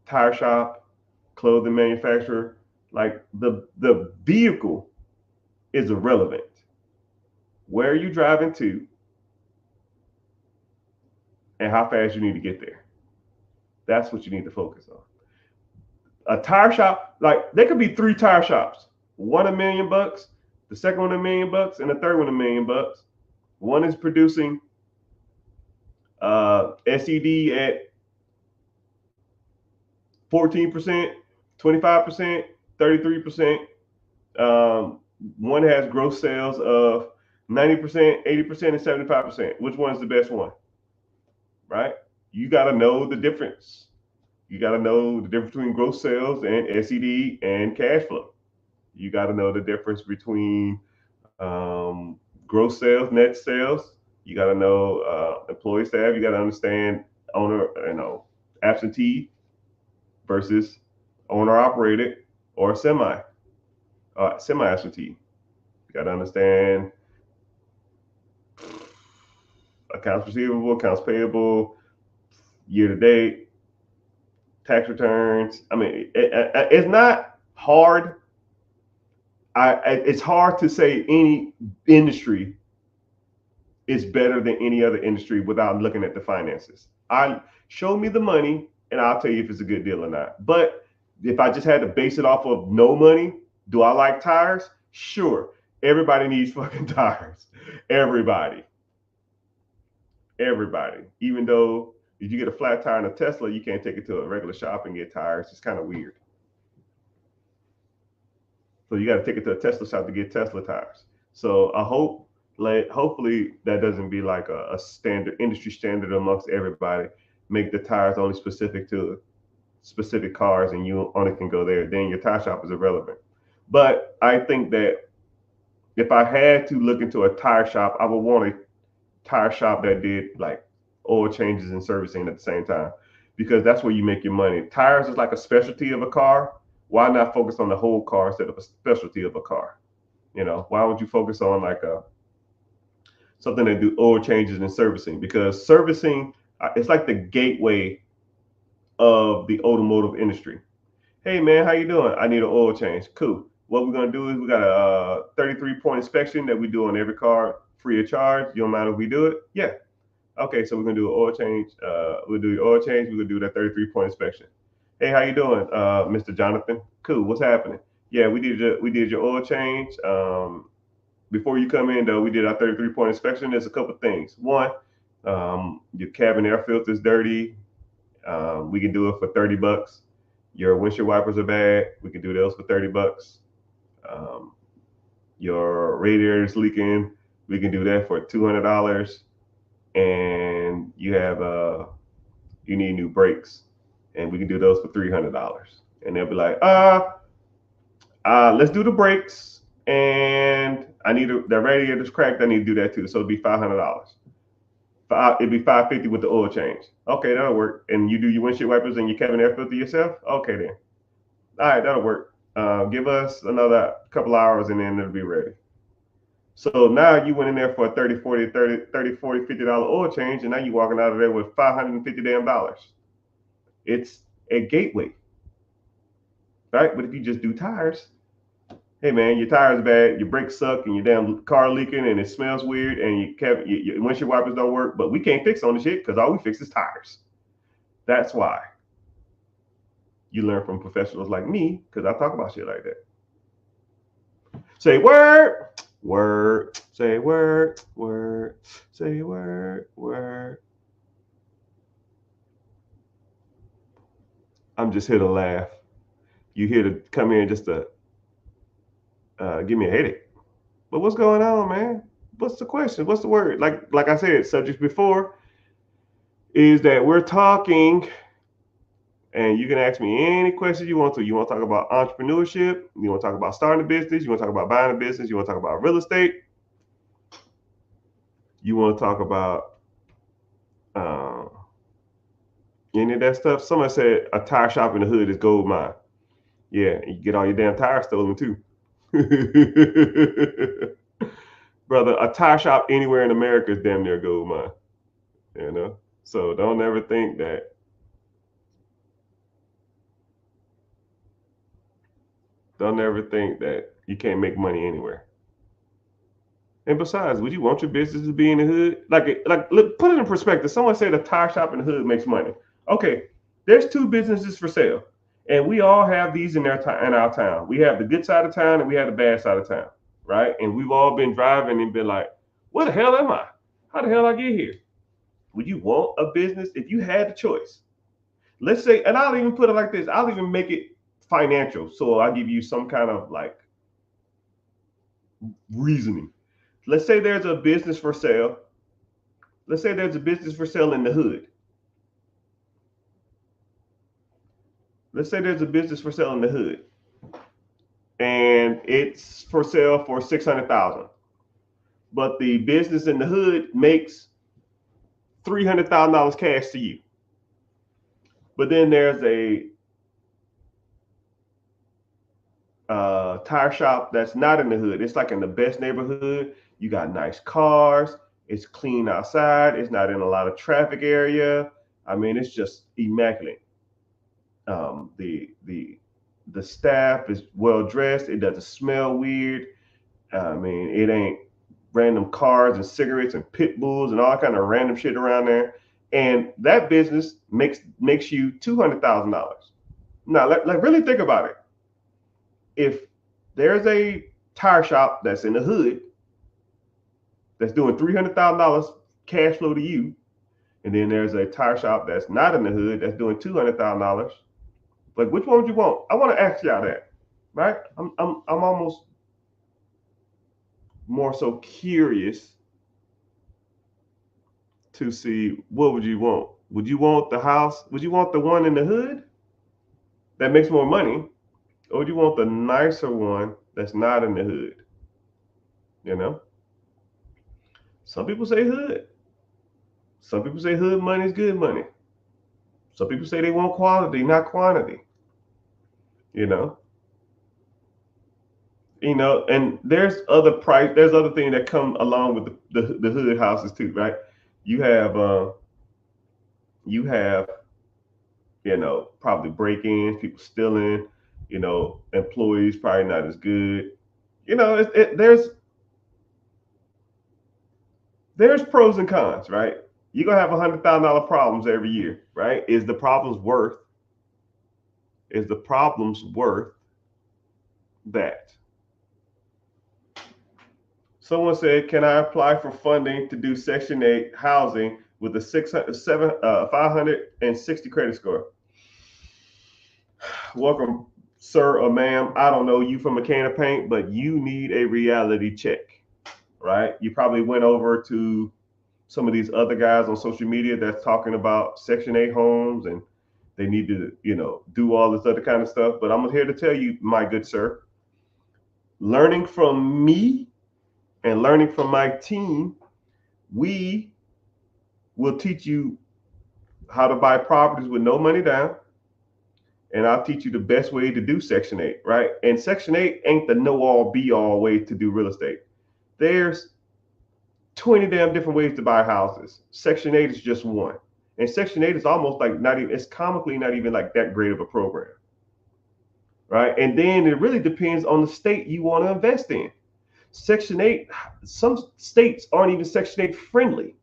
Speaker 1: tire shop, clothing manufacturer. Like the vehicle is irrelevant. Where are you driving to and how fast you need to get there? That's what you need to focus on. A tire shop, like there could be 3 tire shops. One $1 million, the second one $1 million, and the third one $1 million. One is producing SED at 14%, 25%, 33%. One has gross sales of 90%, 80%, and 75%. Which one is the best one? Right? You got to know the difference. You got to know the difference between gross sales and SED and cash flow. You got to know the difference between gross sales, net sales. You got to know employee staff. You got to understand owner, absentee versus owner operated or semi absentee. You got to understand accounts receivable, accounts payable, year to date, tax returns. I mean, it's not hard. It's hard to say any industry is better than any other industry without looking at the finances. Show me the money and I'll tell you if it's a good deal or not. But if I just had to base it off of no money, do I like tires? Sure. Everybody needs fucking tires. Everybody. Even though if you get a flat tire in a Tesla, you can't take it to a regular shop and get tires. It's kind of weird. So you got to take it to a Tesla shop to get Tesla tires. So I hope, hopefully that doesn't be like a standard industry standard amongst everybody. Make the tires only specific to specific cars, and you only can go there. Then your tire shop is irrelevant. But I think that if I had to look into a tire shop, I would want a tire shop that did like oil changes and servicing at the same time, because that's where you make your money. Tires is like a specialty of a car. Why not focus on the whole car instead of a specialty of a car? Why would you focus on like something that do oil changes and servicing? Because servicing, it's like the gateway of the automotive industry. Hey man, how you doing? I need an oil change. Cool. What we're gonna do is we got a 33-point inspection that we do on every car free of charge. You don't mind if we do it? Yeah. Okay, so we're gonna do an oil change. We'll do the oil change. We're gonna do that 33-point inspection. Hey, how you doing, Mr. Jonathan? Cool. What's happening? Yeah, we did your oil change. Before you come in though, we did our 33-point inspection. There's a couple things. One, your cabin air filter is dirty. We can do it for $30. Your windshield wipers are bad. We can do those for $30. Um, your radiator is leaking. We can do that for $200. And you need new brakes, and we can do those for $300. And they'll be like, let's do the brakes, and the radiator's cracked. I need to do that too. So it'd be $500. It'd be $550 with the oil change. Okay, that'll work. And you do your windshield wipers and your cabin air filter yourself. Okay then. All right, that'll work. Give us another couple hours, and then it'll be ready. So now you went in there for a 30, 40, 30, 30, 40, $50 oil change, and now you're walking out of there with $550 damn dollars. It's a gateway, right? But if you just do tires, hey man, your tires bad, your brakes suck, and your damn car leaking, and it smells weird, and your windshield wipers don't work, but we can't fix on the shit because all we fix is tires. That's why you learn from professionals like me, because I talk about shit like that. Say word, word, say word, word, say word, word. I'm just here to laugh. You here to come in just to give me a headache. But what's going on, man? What's the question? What's the word? Like I said, subjects before is that we're talking, and you can ask me any questions you want to. You want to talk about entrepreneurship? You want to talk about starting a business? You want to talk about buying a business? You want to talk about real estate? You want to talk about any of that stuff? Somebody said a tire shop in the hood is gold mine. Yeah, you get all your damn tires stolen too. Brother, a tire shop anywhere in America is damn near gold mine. You know? So don't ever think that you can't make money anywhere. And besides, would you want your business to be in the hood? Look, put it in perspective. Someone said a tire shop in the hood makes money. Okay, there's two businesses for sale, and we all have these in our town. We have the good side of town, and we have the bad side of town, right? And we've all been driving and been like, "Where the hell am I? How the hell I get here?" Would you want a business if you had the choice? Let's say, and I'll even put it like this. I'll even make it financial. So I'll give you some kind of like reasoning. Let's say there's a business for sale. Let's say there's a business for sale in the hood. Let's say there's a business for sale in the hood, and it's for sale for $600,000. But the business in the hood makes $300,000 cash to you. But then there's a tire shop that's not in the hood. It's like in the best neighborhood. You got nice cars. It's clean outside. It's not in a lot of traffic area. I mean, it's just immaculate. The staff is well dressed. It doesn't smell weird. I mean, it ain't random cars and cigarettes and pit bulls and all kind of random shit around there. And that business makes you $200,000. Now, really think about it. If there's a tire shop that's in the hood that's doing $300,000 cash flow to you, and then there's a tire shop that's not in the hood that's doing $200,000, like which one would you want? I want to ask y'all that, right? I'm almost more so curious to see what would you want? Would you want the house? Would you want the one in the hood that makes more money? Or would you want the nicer one that's not in the hood? You know? Some people say hood. Some people say hood money is good money. Some people say they want quality, not quantity. You know? And there's other things that come along with the hood houses too, right? You have probably break-ins, people stealing, employees probably not as good. There's pros and cons, right? You're gonna have $100,000 problems every year, right? Is the problems worth that? Someone said, "Can I apply for funding to do Section 8 housing with a 560 credit score?" Welcome, sir or ma'am. I don't know you from a can of paint, but you need a reality check, right? You probably went over to some of these other guys on social media that's talking about Section 8 homes and they need to, do all this other kind of stuff. But I'm here to tell you, my good sir, learning from me and learning from my team, we will teach you how to buy properties with no money down. And I'll teach you the best way to do Section 8, right? And Section 8 ain't the know-all, be-all way to do real estate. There's 20 damn different ways to buy houses. Section 8 is just one. And Section 8 is almost like not even, it's comically not even like that great of a program, right? And then it really depends on the state you want to invest in. Section 8, some states aren't even Section 8 friendly.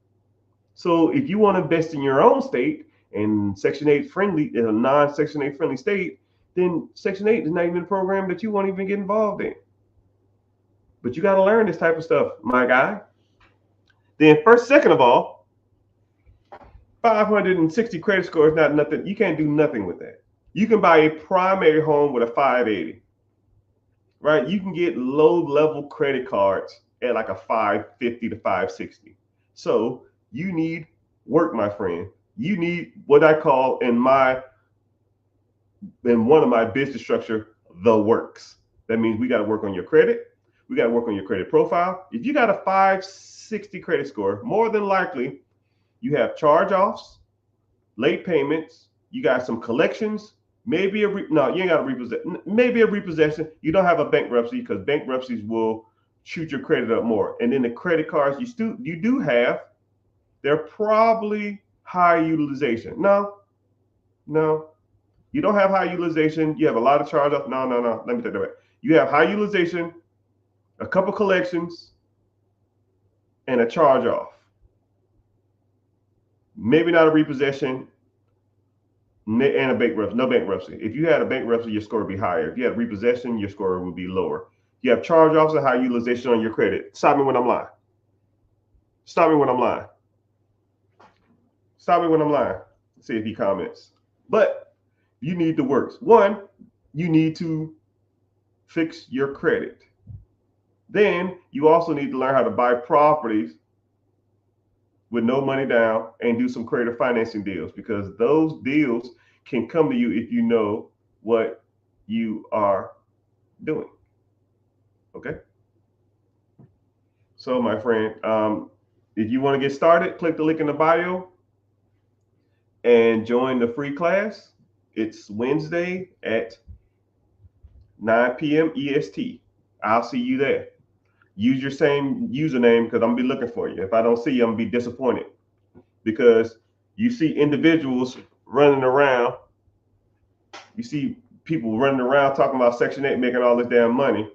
Speaker 1: So if you want to invest in your own state and Section 8 friendly, in a non-Section 8 friendly state, then Section 8 is not even a program that you won't even get involved in. But you got to learn this type of stuff, my guy. Then second of all, 560 credit score is not nothing. You can't do nothing with that. You can buy a primary home with a 580, right? You can get low-level credit cards at like a 550 to 560. So you need work, my friend. You need what I call in one of my business structure, the works. That means we got to work on your credit. We got to work on your credit profile. If you got a 560 credit score, more than likely you have charge-offs, late payments, you got some collections, maybe you ain't got a repossession, maybe a repossession. You don't have a bankruptcy because bankruptcies will shoot your credit up more. And then the credit cards you do have, they're probably high utilization. No, you don't have high utilization. You have a lot of charge-off. No. Let me take that back. You have high utilization, a couple collections, and a charge-off. Maybe not a repossession and a bankruptcy. No bankruptcy. If you had a bankruptcy, your score would be higher. If you had repossession, your score would be lower. You have charge-offs and high utilization on your credit. Stop me when I'm lying. Stop me when I'm lying. Stop me when I'm lying. See if he comments. But you need the works. One, you need to fix your credit. Then you also need to learn how to buy properties with no money down and do some creative financing deals, because those deals can come to you if you know what you are doing. Okay. So my friend, if you want to get started, click the link in the bio and join the free class. It's Wednesday at 9 p.m. EST. I'll see you there. Use your same username because I'm gonna be looking for you. If I don't see you, I'm gonna be disappointed, because you see individuals running around. You see people running around talking about Section 8 making all this damn money,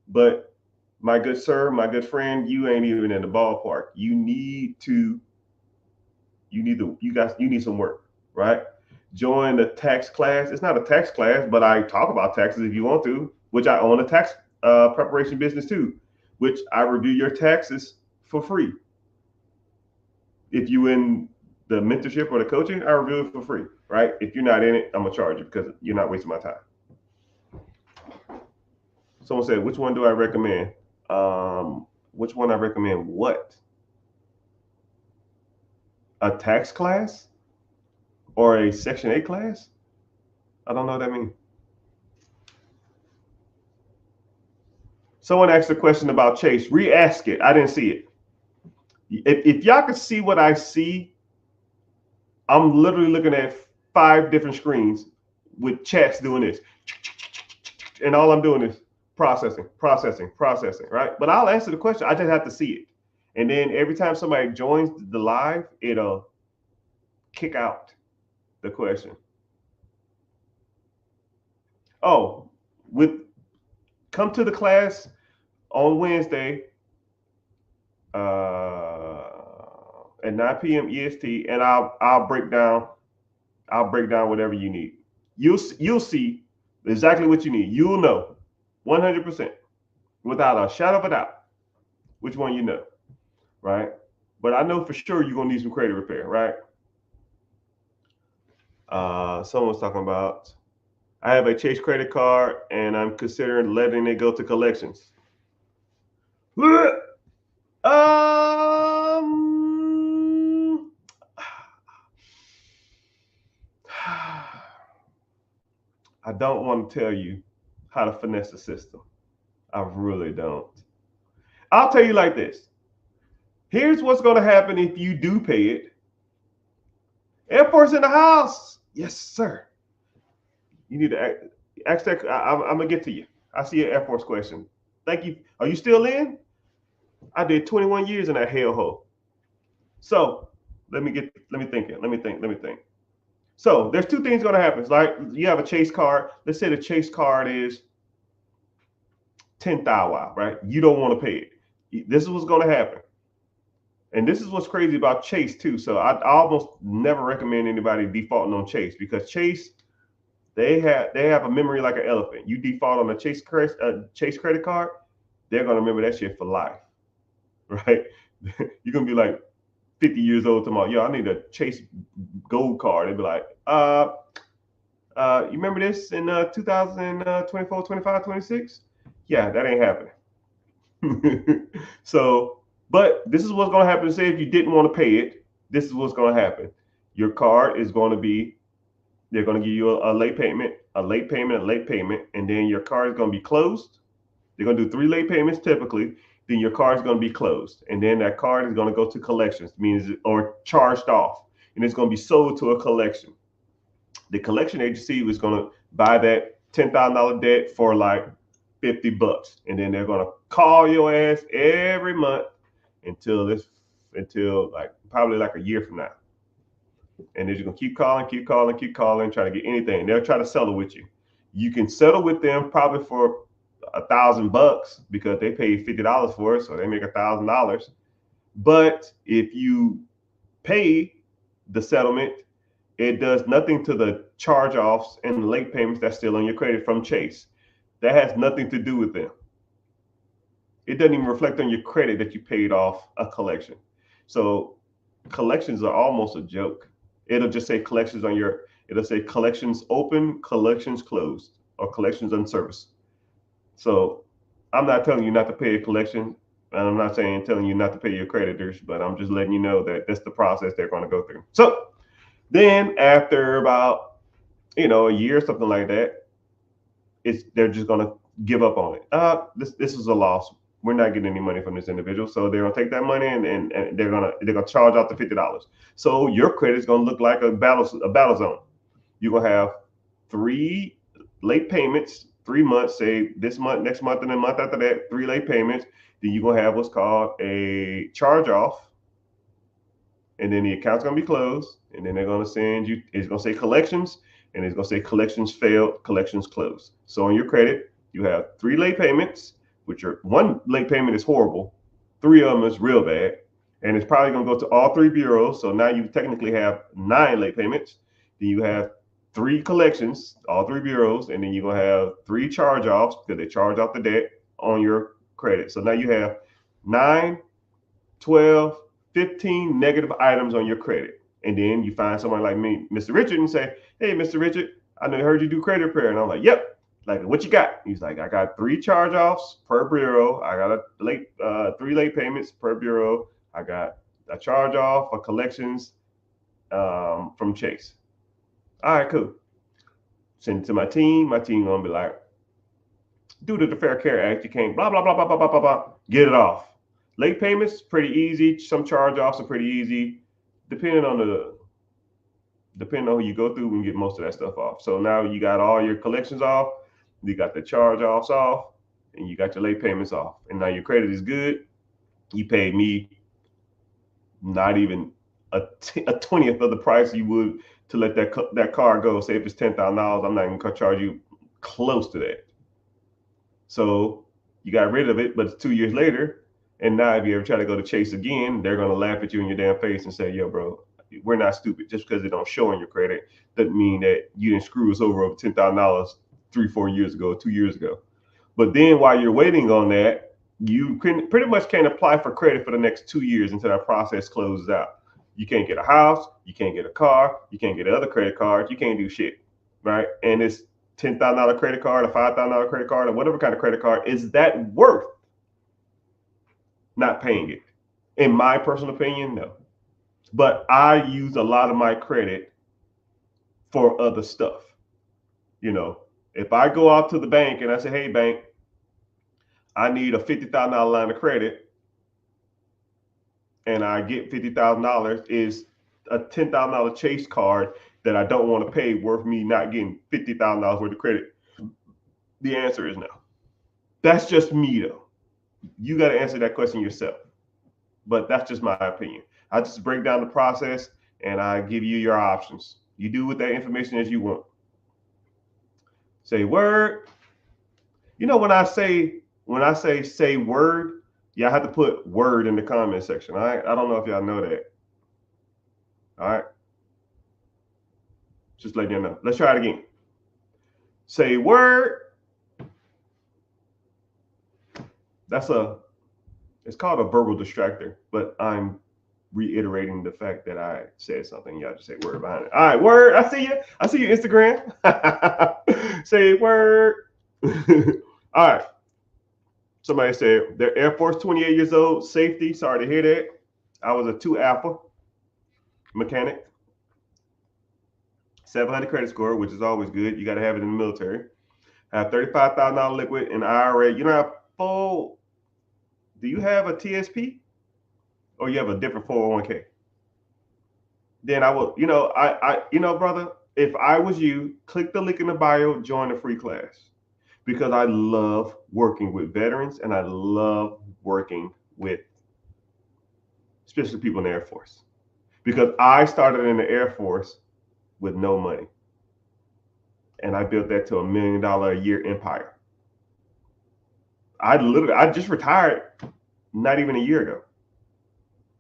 Speaker 1: but my good sir, my good friend, you ain't even in the ballpark. You need some work, right? Join the tax class. It's not a tax class, but I talk about taxes if you want to, which I own a tax preparation business too, which I review your taxes for free. If you in the mentorship or the coaching, I review it for free, right? If you're not in it, I'm gonna charge you because you're not wasting my time. Someone said, which one do I recommend? Which one I recommend what? A tax class or a Section 8 class? I don't know what that means. Someone asked a question about Chase. Re-ask it. I didn't see it. If y'all could see what I see, I'm literally looking at 5 different screens with chats doing this. And all I'm doing is processing, right? But I'll answer the question. I just have to see it. And then every time somebody joins the live, it'll kick out the question. Oh, come to the class on Wednesday at 9 p.m. EST, and I'll break down whatever you need. You'll see exactly what you need. You'll know 100% without a shadow of a doubt which one you know, right? But I know for sure you're gonna need some credit repair, right? Someone's talking about I have a Chase credit card and I'm considering letting it go to collections. I don't want to tell you how to finesse the system. I really don't. I'll tell you like this. Here's what's going to happen if you do pay it. Air Force in the house. Yes, sir. You need to ask that. I'm going to get to you. I see an Air Force question. Thank you. Are you still in? I did 21 years in that hellhole. So let me think. So there's two things going to happen. It's like you have a Chase card. Let's say the Chase card is 10,000, right? You don't want to pay it. This is what's going to happen. And this is what's crazy about Chase too. So I almost never recommend anybody defaulting on Chase because Chase, they have a memory like an elephant. You default on a Chase credit card, they're gonna remember that shit for life, right? You're gonna be like 50 years old tomorrow. Yo, I need a Chase Gold card. They'd be like, you remember this in 2024, 25, 26? Yeah, that ain't happening. So. But this is what's going to happen. Say if you didn't want to pay it, this is what's going to happen. Your card is going to be, they're going to give you a late payment, and then your card is going to be closed. They're going to do 3 late payments typically. Then your card is going to be closed, and then that card is going to go to collections, or charged off, and it's going to be sold to a collection. The collection agency is going to buy that $10,000 debt for like $50, and then they're going to call your ass every month until like probably like a year from now. And they're just gonna keep calling, trying to get anything. They'll try to settle with you. You can settle with them probably for $1,000 because they paid $50 for it, so they make $1,000. But if you pay the settlement, it does nothing to the charge-offs and the late payments that's still on your credit from Chase. That has nothing to do with them. It doesn't even reflect on your credit that you paid off a collection. So collections are almost a joke. It'll just say collections it'll say collections open, collections closed, or collections unserviced. So I'm not telling you not to pay a collection, and I'm not telling you not to pay your creditors, but I'm just letting you know that that's the process they're going to go through. So then after about, a year, something like that, they're just going to give up on it. This is a loss. We're not getting any money from this individual. So they're gonna take that money and they're gonna charge out the $50. So your credit is gonna look like a battle zone. You're gonna have 3 late payments, 3 months, say this month, next month, and the month after that, 3 late payments. Then you're gonna have what's called a charge off. And then the account's gonna be closed. And then they're gonna send you, it's gonna say collections, and it's gonna say collections failed, collections closed. So on your credit, you have 3 late payments, which are 1 late payment is horrible, 3 of them is real bad, and it's probably going to go to all 3 bureaus. So now you technically have 9 late payments. Then you have 3 collections, all 3 bureaus, and then you're going to have 3 charge-offs because they charge off the debt on your credit. So now you have 9, 12, 15 negative items on your credit. And then you find someone like me, Mr. Richard, and say, hey, Mr. Richard, I heard you do credit repair. And I'm like, yep. Like, what you got? He's like, I got 3 charge-offs per bureau. I got 3 late payments per bureau. I got a charge-off for collections from Chase. All right, cool. Send it to my team. My team gonna be like, due to the Fair Care Act, you can't blah, blah, blah, blah, blah, blah, blah, blah. Get it off. Late payments, pretty easy. Some charge-offs are pretty easy. Depending on who you go through, we can get most of that stuff off. So now you got all your collections off. You got the charge-offs off, and you got your late payments off. And now your credit is good. You paid me not even a 20th of the price you would to let that car go. Say if it's $10,000, I'm not even going to charge you close to that. So you got rid of it, but it's 2 years later, And now if you ever try to go to Chase again, they're gonna laugh at you in your damn face and say, "Yo, bro, we're not stupid. Just because it don't show on your credit doesn't mean that you didn't screw us over $10,000 3-4 years ago, 2 years ago." But then while you're waiting on that, you can pretty much can't apply for credit for the next 2 years until that process closes out. You can't get a house, you can't get a car, you can't get other credit cards, you can't do shit, right? And this $10,000 credit card, a $5,000 credit card, or whatever kind of credit card, is that worth not paying it? In my personal opinion, no. But I use a lot of my credit for other stuff. You know, if I go out to the bank and I say, "Hey, bank, I need a $50,000 line of credit," and I get $50,000, is a $10,000 Chase card that I don't want to pay worth me not getting $50,000 worth of credit? The answer is no. That's just me, though. You got to answer that question yourself. But that's just my opinion. I just break down the process and I give you your options. You do with that information as you want. Say word. You know, when I say say word, yeah, I have to put word in the comment section. All right. I don't know if y'all know that. All right. Just letting you know. Let's try it again. Say word. It's called a verbal distractor, but I'm reiterating the fact that I said something. Y'all just say word behind it. All right, word. I see you. I see your Instagram. Say word. All right. Somebody said they're Air Force, 28 years old, safety. Sorry to hear that. I was a 2 Alpha mechanic. 700 credit score, which is always good. You got to have it in the military. I have $35,000 liquid in IRA. You know how full. Do you have a TSP or you have a different 401k? Then I will, brother, if I was you, click the link in the bio, join the free class, because I love working with veterans and I love working with especially people in the Air Force, because I started in the Air Force with no money and I built that to $1 million a year empire. I just retired not even a year ago,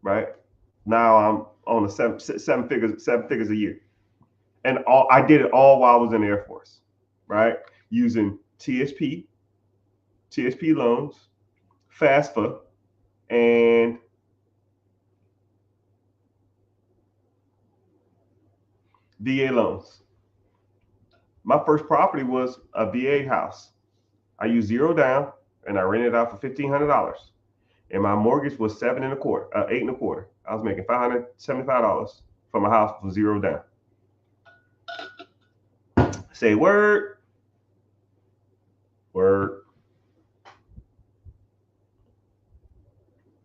Speaker 1: right? Now I'm on the seven figures a year. And I did it all while I was in the Air Force, right? Using TSP loans, FAFSA, and VA loans. My first property was a VA house. I used zero down and I rented it out for $1,500. And my mortgage was 8.25. I was making $575 for my house for zero down. Say word. Word.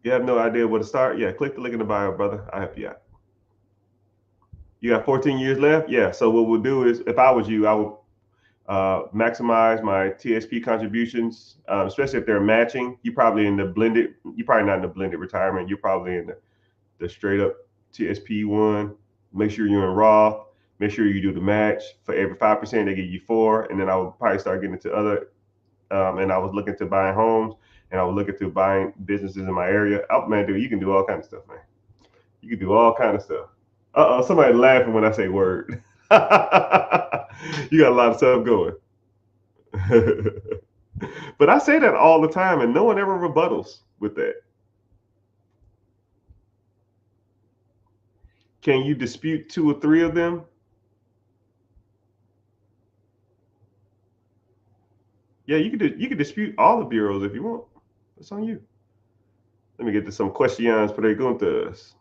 Speaker 1: You have no idea where to start? Yeah, click the link in the bio, brother. I'll help you out. You got 14 years left? Yeah. So what we'll do is, if I was you, I would maximize my TSP contributions, especially if they're matching. You're probably not in the blended retirement. You're probably in the straight up TSP one. Make sure you're in Roth. Make sure you do the match. For every 5%, they give you 4. And then I would probably start getting into other. And I was looking to buying homes, and I was looking to buying businesses in my area. Oh man, dude, you can do all kinds of stuff, man. You can do all kinds of stuff. Somebody laughing when I say word. You got a lot of stuff going. But I say that all the time, and no one ever rebuttals with that. Can you dispute 2 or 3 of them? Yeah, you can dispute all the bureaus if you want. It's on you. Let me get to some questions preguntas.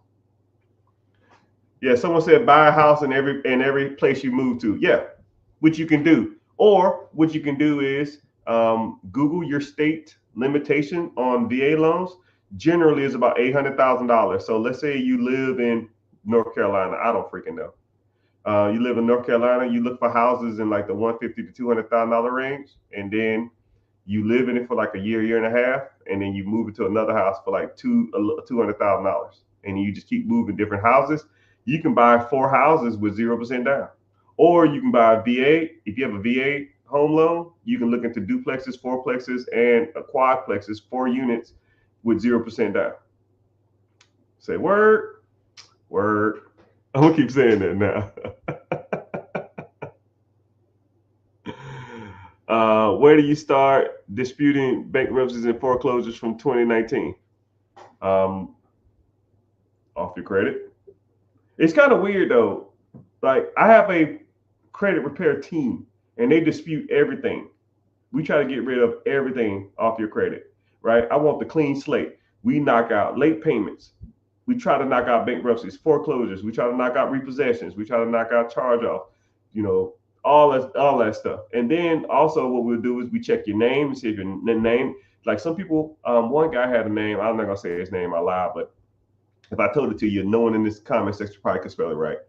Speaker 1: Yeah, someone said buy a house in every place you move to. Yeah, which you can do. Or what you can do is Google your state limitation on VA loans. Generally, is about $800,000. So let's say you live in North Carolina. I don't freaking know. You live in North Carolina. You look for houses in like the $150,000 to $200,000 range, and then you live in it for like a year and a half, and then you move into another house for like $200,000, and you just keep moving different houses. You can buy 4 houses with 0% down, or you can buy a VA. If you have a VA home loan, you can look into duplexes, fourplexes, and quadplexes, 4 units with 0% down. Say word, word. I'm gonna keep saying that now. Where do you start disputing bankruptcies and foreclosures from 2019? Off your credit. It's kind of weird though. Like I have a credit repair team and they dispute everything. We try to get rid of everything off your credit, right? I want the clean slate. We knock out late payments. We try to knock out bankruptcies, foreclosures. We try to knock out repossessions. We try to knock out charge off, all that stuff. And then also what we'll do is we check your name and see if your name, like some people, one guy had a name. I'm not gonna say his name out loud, but if I told it to you, no one in this comment section probably could spell it right.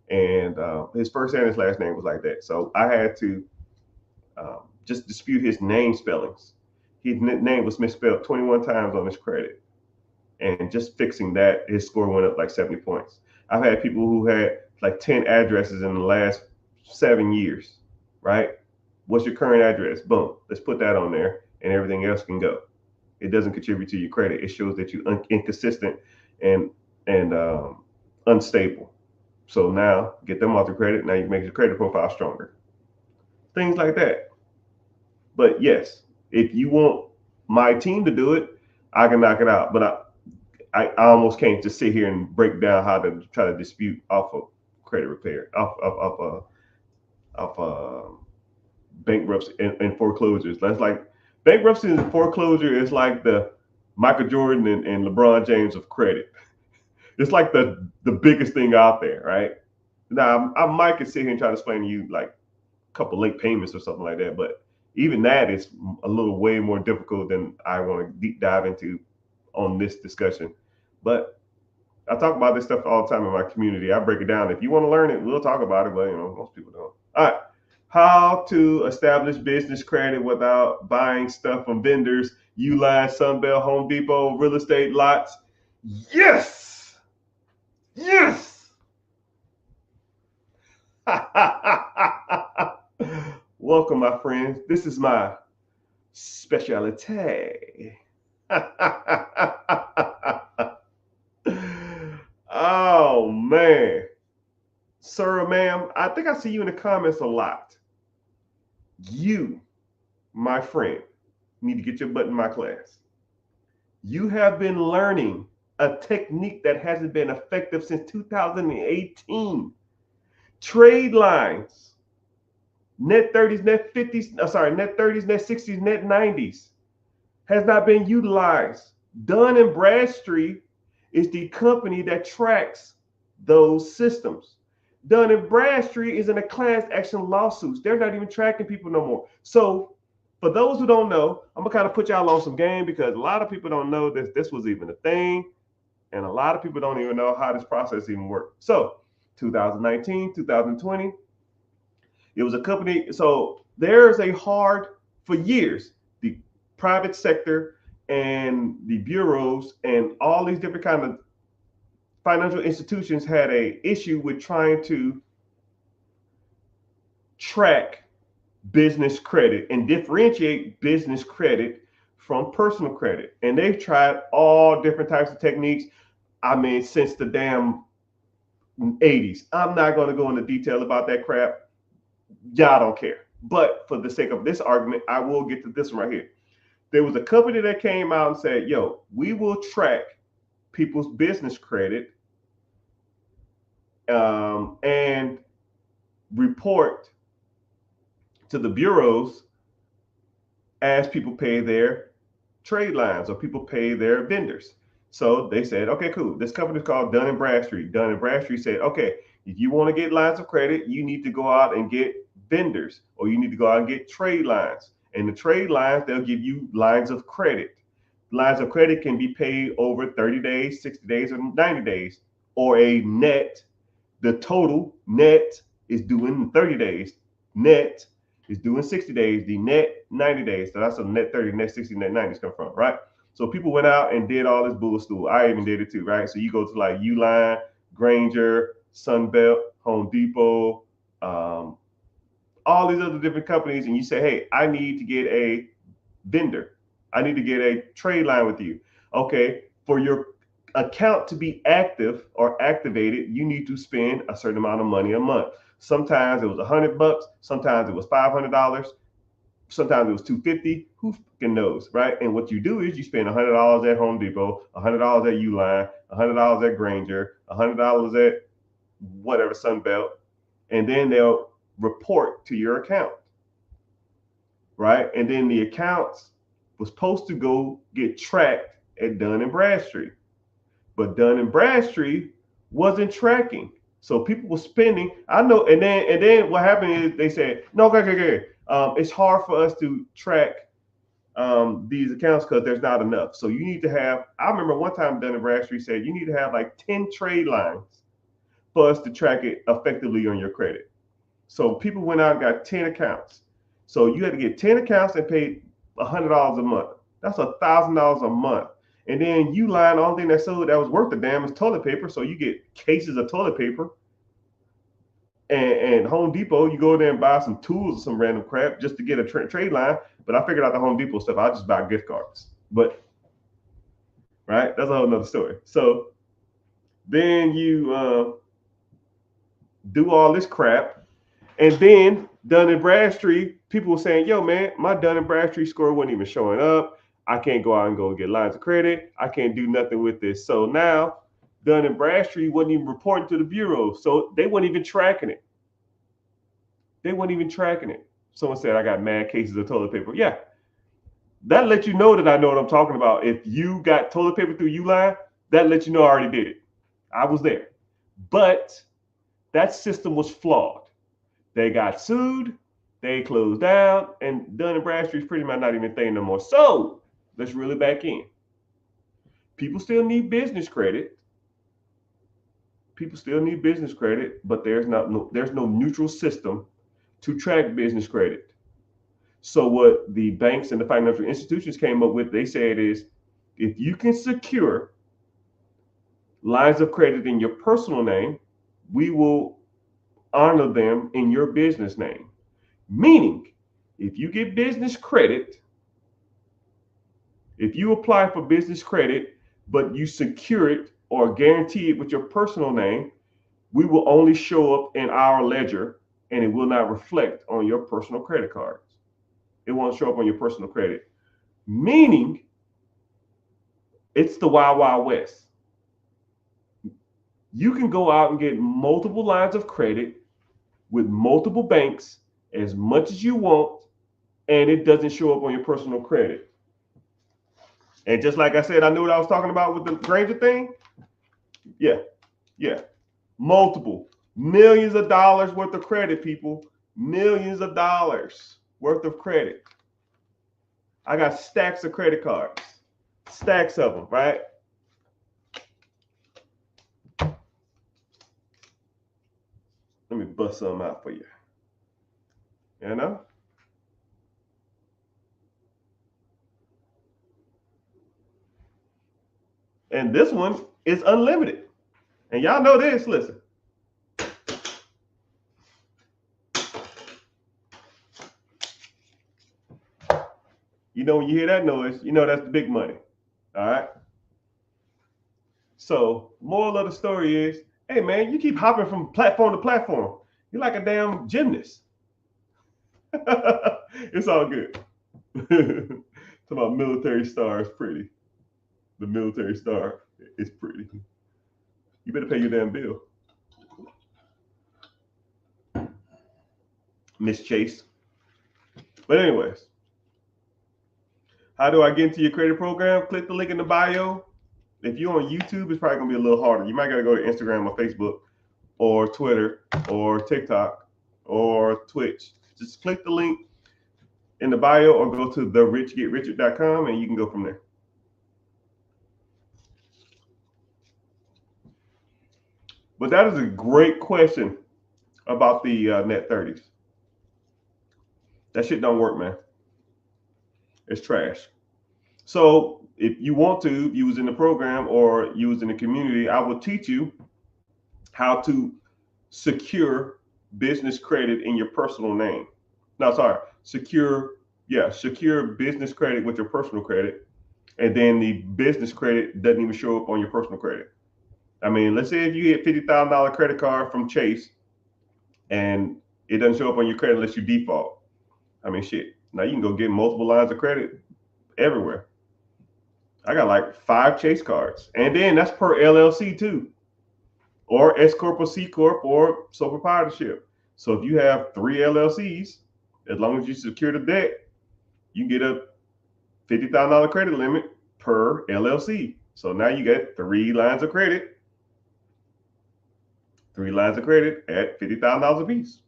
Speaker 1: And his first and his last name was like that. So I had to just dispute his name spellings. His name was misspelled 21 times on his credit. And just fixing that, his score went up like 70 points. I've had people who had like 10 addresses in the last 7 years, right? What's your current address? Boom. Let's put that on there and everything else can go. It doesn't contribute to your credit. It shows that you're inconsistent and unstable. So now get them off the credit. Now you make your credit profile stronger. Things like that. But yes, if you want my team to do it, I can knock it out. But I almost can't just sit here and break down how to try to dispute off of credit repair, off bankruptcy and foreclosures. That's like bankruptcy and foreclosure is like the Michael Jordan and LeBron James of credit. It's like the biggest thing out there, right? Now I might could sit here and try to explain to you like a couple late payments or something like that, but even that is a little way more difficult than I want to deep dive into on this discussion. But I talk about this stuff all the time in my community. I break it down. If you want to learn it, we'll talk about it, but most people don't. All right. How to establish business credit without buying stuff from vendors, Uline, Sunbelt, Home Depot, real estate lots. Yes. Yes. Welcome, my friends. This is my specialty. Oh, man. Sir or ma'am, I think I see you in the comments a lot. You, my friend, need to get your butt in my class. You have been learning a technique that hasn't been effective since 2018. Trade lines, net 30s, net 50s, net 30s, net 60s, net 90s has not been utilized. Dun & Bradstreet is the company that tracks those systems. Dun & Bradstreet is in a class action lawsuits. They're not even tracking people no more. So for those who don't know, I'm gonna kind of put y'all on some game because a lot of people don't know that this was even a thing. And a lot of people don't even know how this process even worked. So 2019, 2020, it was a company. So there's for years, the private sector and the bureaus and all these different kind of financial institutions had a issue with trying to track business credit and differentiate business credit from personal credit. And they've tried all different types of techniques. I mean, since the damn 80s. I'm not going to go into detail about that crap. Y'all don't care. But for the sake of this argument, I will get to this one right here. There was a company that came out and said, yo, we will track people's business credit and report to the bureaus as people pay their trade lines or people pay their vendors. So they said, okay, cool. This company is called Dun & Bradstreet. Dun & Bradstreet said, okay, if you want to get lines of credit, you need to go out and get vendors or you need to go out and get trade lines. And the trade lines, they'll give you lines of credit. Lines of credit can be paid over 30 days, 60 days, or 90 days, or a net. The total net is due in 30 days. Net is due in 60 days. The net 90 days. So that's a net 30, net 60, net 90 come from, right? So people went out and did all this bullshit. I even did it too, right? So you go to like Uline, Grainger, Sunbelt, Home Depot, all these other different companies, and you say, hey, I need to get a vendor. I need to get a trade line with you. Okay, for your account to be active or activated, you need to spend a certain amount of money a month. Sometimes it was $100, sometimes it was $500, sometimes it was $250. Who fucking knows, right? And what you do is you spend $100 at Home Depot, $100 at Uline, $100 at Granger, $100 at whatever Sunbelt, and then they'll report to your account, right? And then the accounts was supposed to go get tracked at Dun and Bradstreet, but Dun and Bradstreet wasn't tracking. So people were spending. I know, and then what happened is they said, no, okay. It's hard for us to track these accounts because there's not enough. So you need to have. I remember one time Dun and Bradstreet said you need to have like 10 trade lines for us to track it effectively on your credit. So people went out and got 10 accounts. So you had to get 10 accounts and pay $100 a month. That's $1,000 a month. And then Uline, the only thing that sold that was worth a damn is toilet paper. So you get cases of toilet paper. And Home Depot, you go there and buy some tools or some random crap just to get a trade line. But I figured out the Home Depot stuff. I'll just buy gift cards. But, right, that's a whole nother story. So then you do all this crap. And then Dun and Bradstreet, people were saying, yo, man, my Dun and Bradstreet score wasn't even showing up. I can't go out and go get lines of credit. I can't do nothing with this. So now Dun and Bradstreet wasn't even reporting to the bureau. So they weren't even tracking it. Someone said, I got mad cases of toilet paper. Yeah. That lets you know that I know what I'm talking about. If you got toilet paper through Uline, that lets you know I already did it. I was there. But that system was flawed. They got sued, they closed down, and Dun and Bradstreet's pretty much not even a thing no more. So let's reel it back in. People still need business credit. But there's no neutral system to track business credit. So what the banks and the financial institutions came up with, they said is, if you can secure lines of credit in your personal name, we will honor them in your business name. Meaning, if you get business credit, if you apply for business credit, but you secure it or guarantee it with your personal name, we will only show up in our ledger and it will not reflect on your personal credit cards. It won't show up on your personal credit. Meaning, it's the Wild Wild West. You can go out and get multiple lines of credit with multiple banks as much as you want, and it doesn't show up on your personal credit. And just like I said, I knew what I was talking about with the Granger thing. Yeah. Multiple millions of dollars worth of credit, people. Millions of dollars worth of credit. I got stacks of credit cards. Stacks of them, right? Let me bust some out for you. You know? And this one is unlimited. And y'all know this, listen. You know, when you hear that noise, you know that's the big money. All right. So, moral of the story is, hey man, you keep hopping from platform to platform. You're like a damn gymnast. It's all good. Talking about military star is pretty. The military star is pretty. You better pay your damn bill. Miss Chase. But anyways, how do I get into your credit program? Click the link in the bio. If you're on YouTube, it's probably gonna be a little harder. You might gotta go to Instagram or Facebook or Twitter or TikTok or Twitch. Just click the link in the bio or go to therichgetrichard.com and you can go from there. But that is a great question about the net 30s. That shit don't work, man. It's trash. So if you want to use in the program or use in the community, I will teach you how to secure business credit in your personal name. No, sorry, secure business credit with your personal credit. and then the business credit doesn't even show up on your personal credit. I mean, let's say if you get $50,000 credit card from Chase and it doesn't show up on your credit unless you default. I mean, shit. Now you can go get multiple lines of credit everywhere. I got like 5 Chase cards, and then that's per LLC too, or S corp or C corp or sole proprietorship. So if you have 3 LLCs, as long as you secure the debt, you get a $50,000 credit limit per LLC. So now you get 3 lines of credit, 3 lines of credit at $50,000 a piece.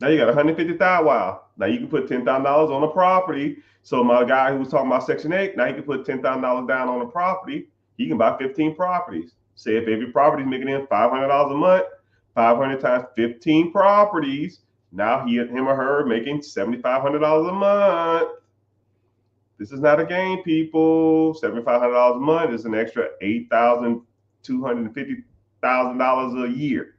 Speaker 1: Now you got 150,000. Wow. Now you can put $10,000 on a property. So my guy who was talking about Section 8, now he can put $10,000 down on a property. He can buy 15 properties. Say if every property is making in $500 a month, 500 times 15 properties. Now him or her making $7,500 a month. This is not a game, people. $7,500 a month is an extra $8,250,000 a year.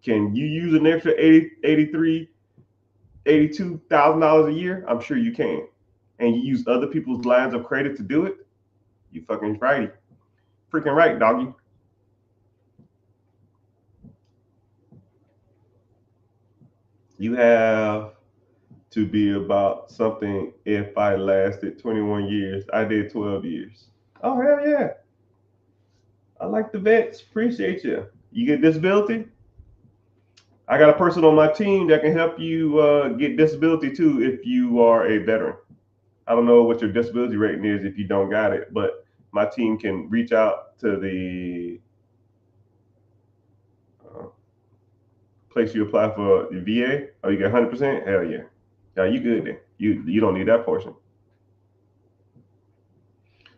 Speaker 1: Can you use an extra $82,000 a year? I'm sure you can. And you use other people's lines of credit to do it? You fucking righty. Freaking right, doggy. You have to be about something if I lasted 21 years. I did 12 years. Oh, hell yeah. I like the vets. Appreciate you. You get disability? I got a person on my team that can help you get disability too if you are a veteran. I don't know what your disability rating is if you don't got it, but my team can reach out to the place you apply for the VA. Oh, you get 100%? Hell yeah. Yeah, you good then. You don't need that portion.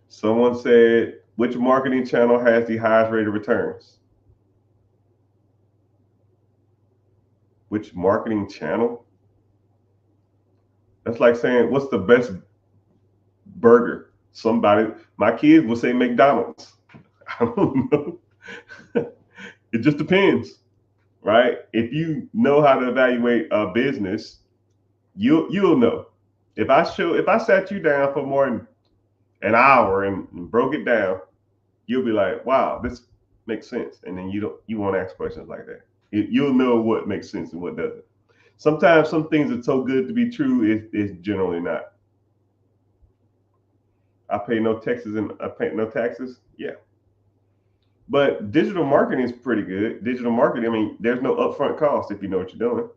Speaker 1: Someone said, which marketing channel has the highest rate of returns? Which marketing channel? That's like saying, what's the best burger? My kids will say McDonald's. I don't know. It just depends, right? If you know how to evaluate a business, you'll know. If I sat you down for more than an hour and broke it down, you'll be like, wow, this makes sense. And then you won't ask questions like that. You'll know what makes sense and what doesn't. Sometimes some things are so good to be true, it's generally not. I pay no taxes and I pay no taxes. Yeah. But digital marketing is pretty good. Digital marketing, I mean, there's no upfront cost if you know what you're doing.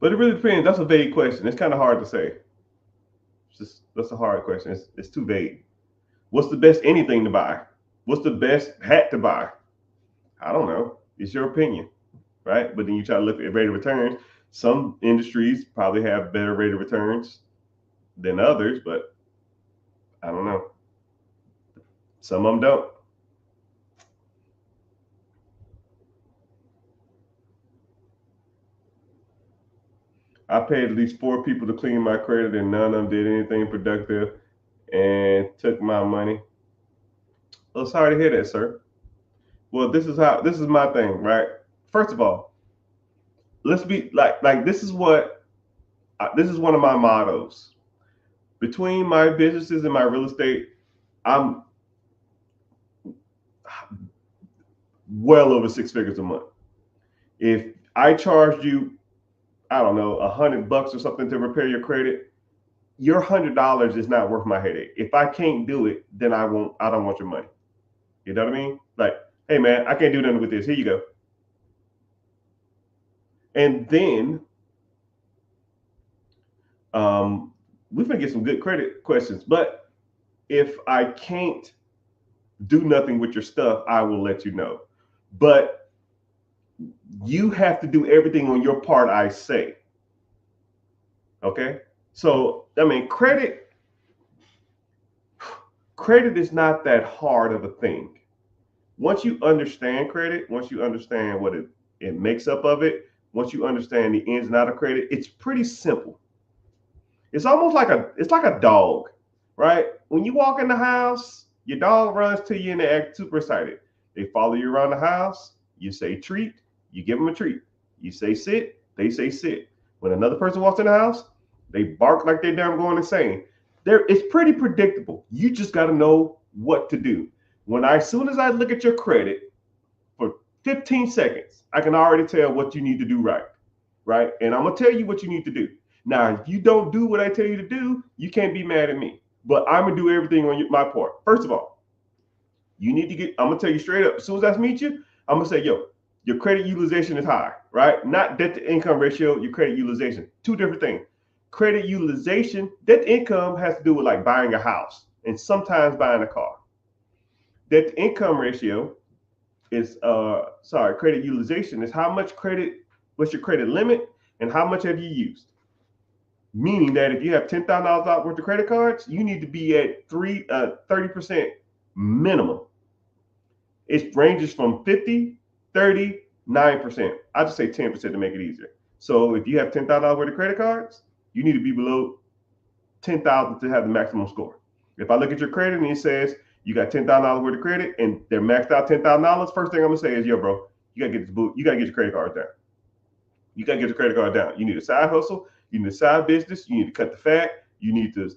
Speaker 1: But it really depends. That's a vague question. It's kind of hard to say. That's a hard question. It's too vague. What's the best anything to buy? What's the best hat to buy? I don't know. It's your opinion, right? But then you try to look at rate of returns. Some industries probably have better rate of returns than others, but I don't know. Some of them don't. I paid at least 4 people to clean my credit, and none of them did anything productive and took my money. Well, sorry to hear that, sir. Well, this is my thing, right? First of all, let's be like this is one of my mottos. Between my businesses and my real estate, I'm well over 6 figures a month. If I charged you, I don't know, $100 or something to repair your credit, your $100 is not worth my headache. If I can't do it, then I don't want your money. You know what I mean? Like, hey man, I can't do nothing with this. Here you go. And then we're gonna get some good credit questions. But if I can't do nothing with your stuff, I will let you know. But you have to do everything on your part, I say. Okay? So, I mean, credit is not that hard of a thing. Once you understand credit, once you understand what it makes up of it, once you understand the ins and outs of credit, it's pretty simple. It's almost like a dog, right? When you walk in the house, your dog runs to you and they act super excited. They follow you around the house. You say treat, you give them a treat. You say sit, they say sit. When another person walks in the house, They bark like they're damn going insane. It's pretty predictable. You just got to know what to do. As soon as I look at your credit for 15 seconds, I can already tell what you need to do right? And I'm gonna tell you what you need to do. Now, if you don't do what I tell you to do, you can't be mad at me. But I'm gonna do everything on my part. First of all, you need to get. I'm gonna tell you straight up. As soon as I meet you, I'm gonna say, yo, your credit utilization is high, right? Not debt to income ratio, your credit utilization. Two different things. Credit utilization, debt to income has to do with like buying a house and sometimes buying a car. Debt to income ratio is credit utilization is how much credit, what's your credit limit, and how much have you used? Meaning that if you have $10,000 worth of credit cards, you need to be at 30% minimum. It ranges from 50, 30, 9%. I just say 10% to make it easier. So if you have $10,000 worth of credit cards, you need to be below 10,000 to have the maximum score. If I look at your credit and it says you got $10,000 worth of credit and they're maxed out $10,000, first thing I'm gonna say is, yo, bro, you gotta get this boot. You gotta get your credit card down. You gotta get your credit card down. You need a side hustle. You need a side business. You need to cut the fat. You need to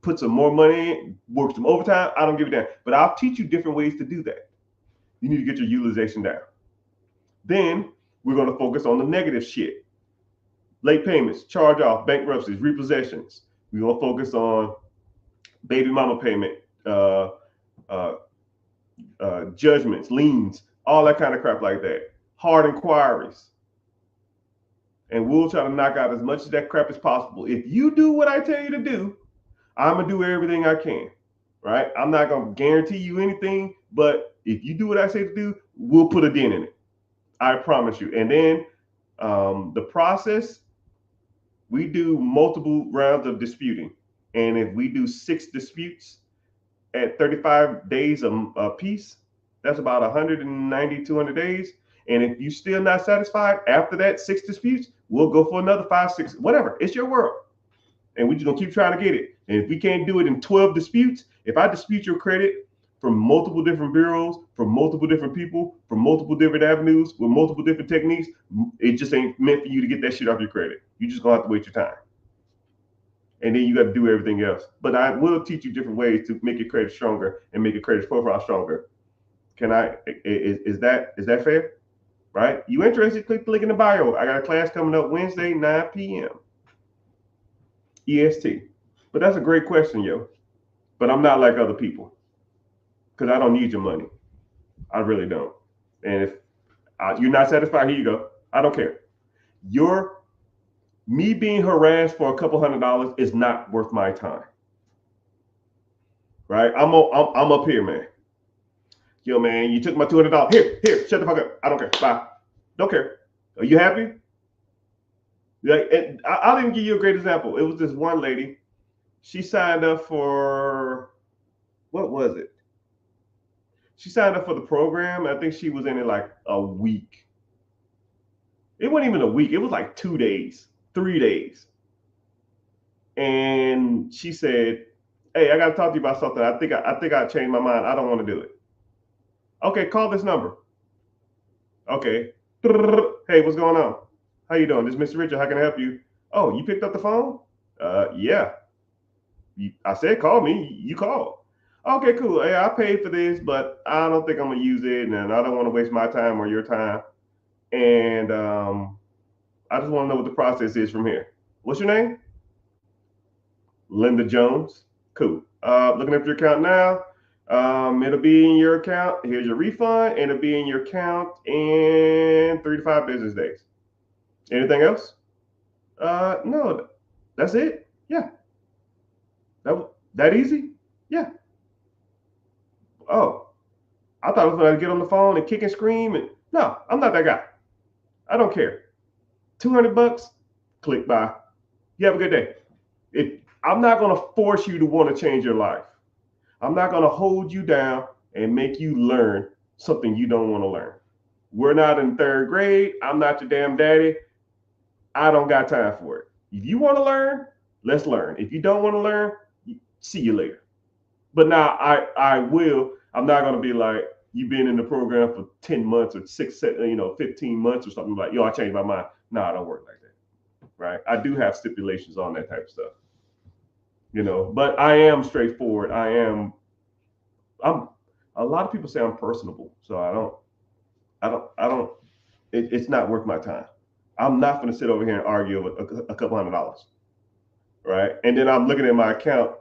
Speaker 1: put some more money in, work some overtime. I don't give a damn. But I'll teach you different ways to do that. You need to get your utilization down. Then we're going to focus on the negative shit. Late payments, charge off, bankruptcies, repossessions. We're going to focus on baby mama payment, judgments, liens, all that kind of crap like that. Hard inquiries. And we'll try to knock out as much of that crap as possible. If you do what I tell you to do, I'm going to do everything I can, right? I'm not going to guarantee you anything, but if you do what I say to do, we'll put a dent in it. I promise you. And then the process, we do multiple rounds of disputing. And if we do 6 disputes at 35 days a piece, that's about 190, 200 days. And if you're still not satisfied after that 6 disputes, we'll go for another 5, 6, whatever. It's your world. And we're just going to keep trying to get it. And if we can't do it in 12 disputes, if I dispute your credit from multiple different bureaus, from multiple different people, from multiple different avenues, with multiple different techniques, it just ain't meant for you to get that shit off your credit. You just going to have to wait your time. And then you got to do everything else. But I will teach you different ways to make your credit stronger and make your credit profile stronger. Is that fair? Right? You interested? Click the link in the bio. I got a class coming up Wednesday, 9 p.m. EST. But that's a great question, yo. But I'm not like other people because I don't need your money. I really don't. And if you're not satisfied, here you go. I don't care. Me being harassed for a couple $100 is not worth my time. Right? I'm up here, man. Yo, man, you took my $200. Here, shut the fuck up. I don't care. Bye. Don't care. Are you happy? Like, I'll even give you a great example. It was this one lady. She signed up for, what was it? She signed up for the program. I think she was in it like a week. It wasn't even a week. It was like 2 days, 3 days. And she said, hey, I got to talk to you about something. I think I changed my mind. I don't want to do it. Okay, call this number. Okay. Hey, what's going on? How you doing? This is Mr. Richard. How can I help you? Oh, you picked up the phone? Yeah. I said call me. You called. Okay, cool. Hey, I paid for this, but I don't think I'm going to use it, and I don't want to waste my time or your time. And I just want to know what the process is from here. What's your name? Linda Jones. Cool. Looking at your account now. It'll be in your account. Here's your refund, and it'll be in your account in 3 to 5 business days. Anything else? No, that's it. Yeah. That easy? Yeah. Oh, I thought I was going to get on the phone and kick and scream. And no, I'm not that guy. I don't care. $200, click buy. You have a good day. I'm not going to force you to want to change your life. I'm not going to hold you down and make you learn something you don't want to learn. We're not in 3rd grade. I'm not your damn daddy. I don't got time for it. If you want to learn, let's learn. If you don't want to learn, see you later. But now I'm not going to be like, you've been in the program for 10 months or 15 months or something like, yo, I changed my mind. No, I don't work like that. right? I do have stipulations on that type of stuff, but I am straightforward. I'm a lot of people say I'm personable, so I don't it's not worth my time. I'm not going to sit over here and argue over a couple $100, right? And then I'm looking at my account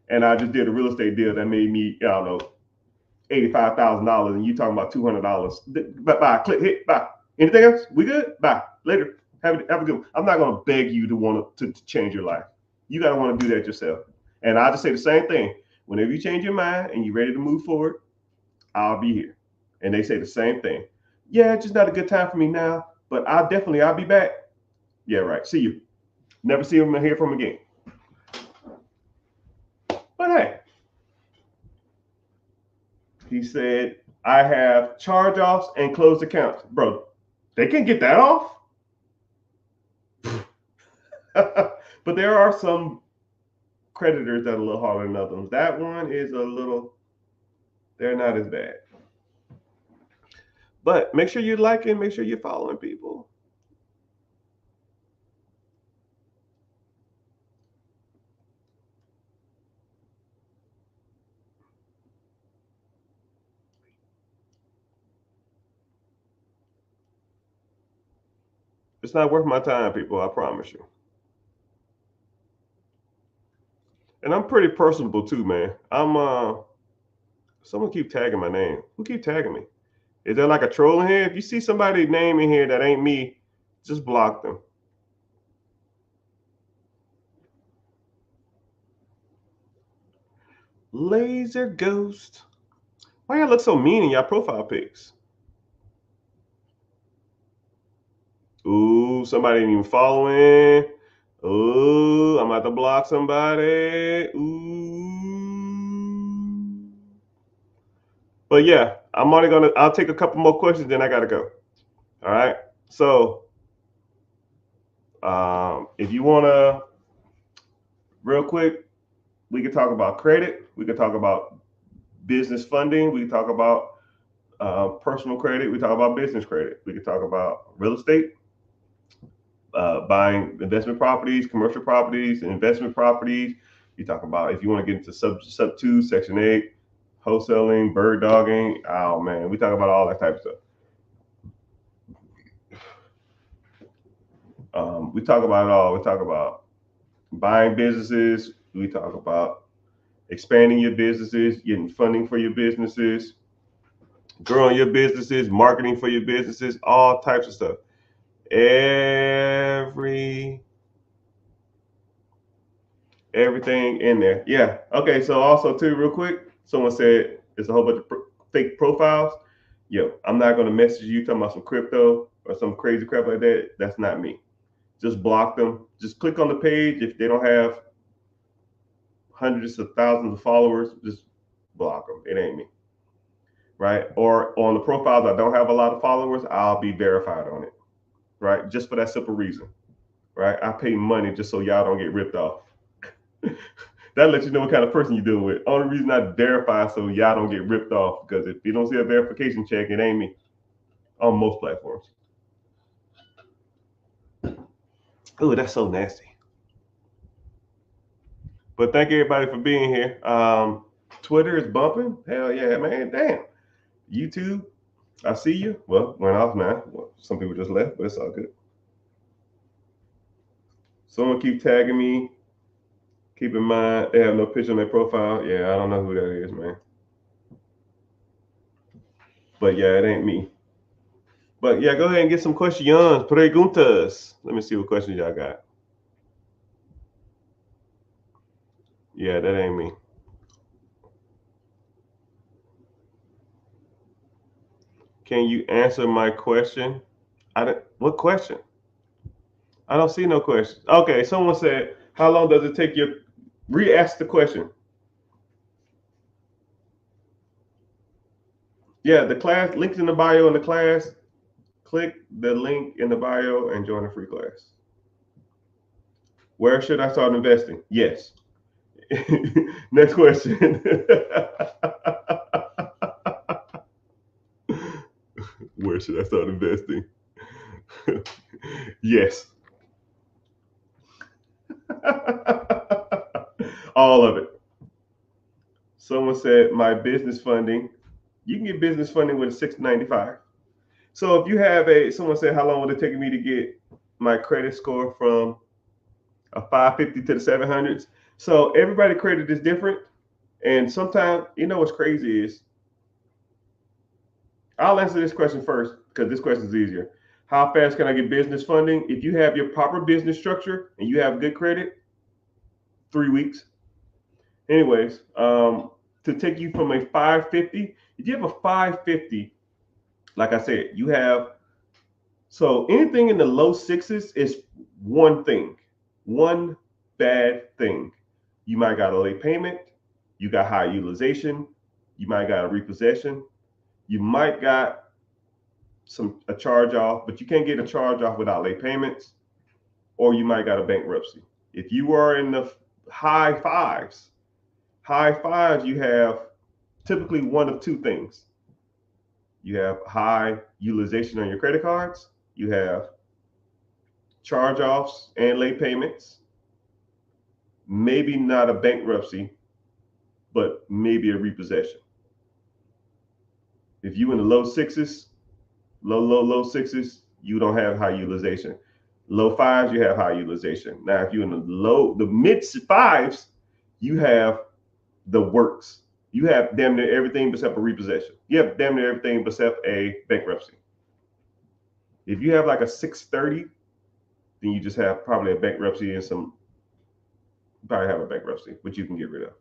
Speaker 1: and I just did a real estate deal that made me, I don't know, $85,000, and you talking about $200. Bye, click, hit, bye. Anything else? We good? Bye. Later. Have a good one. I'm not going to beg you to change your life. You got to want to do that yourself. And I'll just say the same thing. Whenever you change your mind and you're ready to move forward, I'll be here. And they say the same thing. Yeah, it's just not a good time for me now, but I'll be back. Yeah, right. See you. Never see him or hear from him again. But hey, he said, I have charge-offs and closed accounts. Bro, they can get that off. But there are some creditors that are a little harder than others. That one is they're not as bad. But make sure you're liking, make sure you're following people. It's not worth my time, people, I promise you. And I'm pretty personable too, man. Someone keep tagging my name. Who keep tagging me? Is there like a troll in here? If you see somebody's name in here that ain't me, just block them. Laser Ghost. Why y'all look so mean in y'all profile pics? Ooh, somebody ain't even following. Ooh, I'm about to block somebody. Ooh. But yeah, I'll take a couple more questions, then I gotta go. All right. So if you wanna, real quick, we can talk about credit. We can talk about business funding. We can talk about personal credit. We talk about business credit. We can talk about real estate, buying investment properties, commercial properties, investment properties. You talk about if you want to get into sub 2, section 8, wholesaling, bird dogging. Oh man, we talk about all that type of stuff. We talk about it all. We talk about buying businesses. We talk about expanding your businesses, getting funding for your businesses, growing your businesses, marketing for your businesses, all types of stuff. Everything in there. Yeah. Okay. So also too, real quick, someone said it's a whole bunch of fake profiles. Yo, I'm not gonna message you talking about some crypto or some crazy crap like that. That's not me. Just block them. Just click on the page. If they don't have hundreds of thousands of followers, just block them. It ain't me. Right? Or on the profiles I don't have a lot of followers, I'll be verified on it. Right? Just for that simple reason. Right? I pay money just so y'all don't get ripped off. That lets you know what kind of person you're dealing with. Only reason I verify so y'all don't get ripped off, because if you don't see a verification check, it ain't me on most platforms. Oh, that's so nasty. But thank everybody for being here. Twitter is bumping. Hell yeah, man. Damn. YouTube, I see you. Well, went off now. Well, some people just left, but it's all good. Someone keep tagging me. Keep in mind, they have no picture on their profile. Yeah, I don't know who that is, man. But yeah, it ain't me. But yeah, go ahead and get some questions. Preguntas. Let me see what questions y'all got. Yeah, that ain't me. Can you answer my question? What question? I don't see no question. Okay, someone said, how long does it take you? Re-ask the question. Yeah, the class, links in the bio in the class. Click the link in the bio and join the free class. Where should I start investing? Yes. Next question. Where should I start investing? Yes. All of it. Someone said my business funding. You can get business funding with a 695. So if you have someone said, how long would it take me to get my credit score from a 550 to the 700s? So everybody credit is different. And sometimes, what's crazy is, I'll answer this question first because this question is easier. How fast can I get business funding? If you have your proper business structure and you have good credit, 3 weeks. Anyways, to take you from a 550, if you have a 550, like I said, you have, so anything in the low sixes is one thing, one bad thing. You might got a late payment, you got high utilization, you might got a repossession, you might got a charge off, but you can't get a charge off without late payments, or you might got a bankruptcy. If you are in the high fives, you have typically one of two things. You have high utilization on your credit cards, you have charge offs and late payments, maybe not a bankruptcy, but maybe a repossession. If you in the low sixes, low sixes, you don't have high utilization. Low fives, you have high utilization. Now, if you're in the mid fives, you have the works. You have damn near everything except a repossession. You have damn near everything except a bankruptcy. If you have like a 630, then you just have probably a bankruptcy and probably have a bankruptcy, which you can get rid of.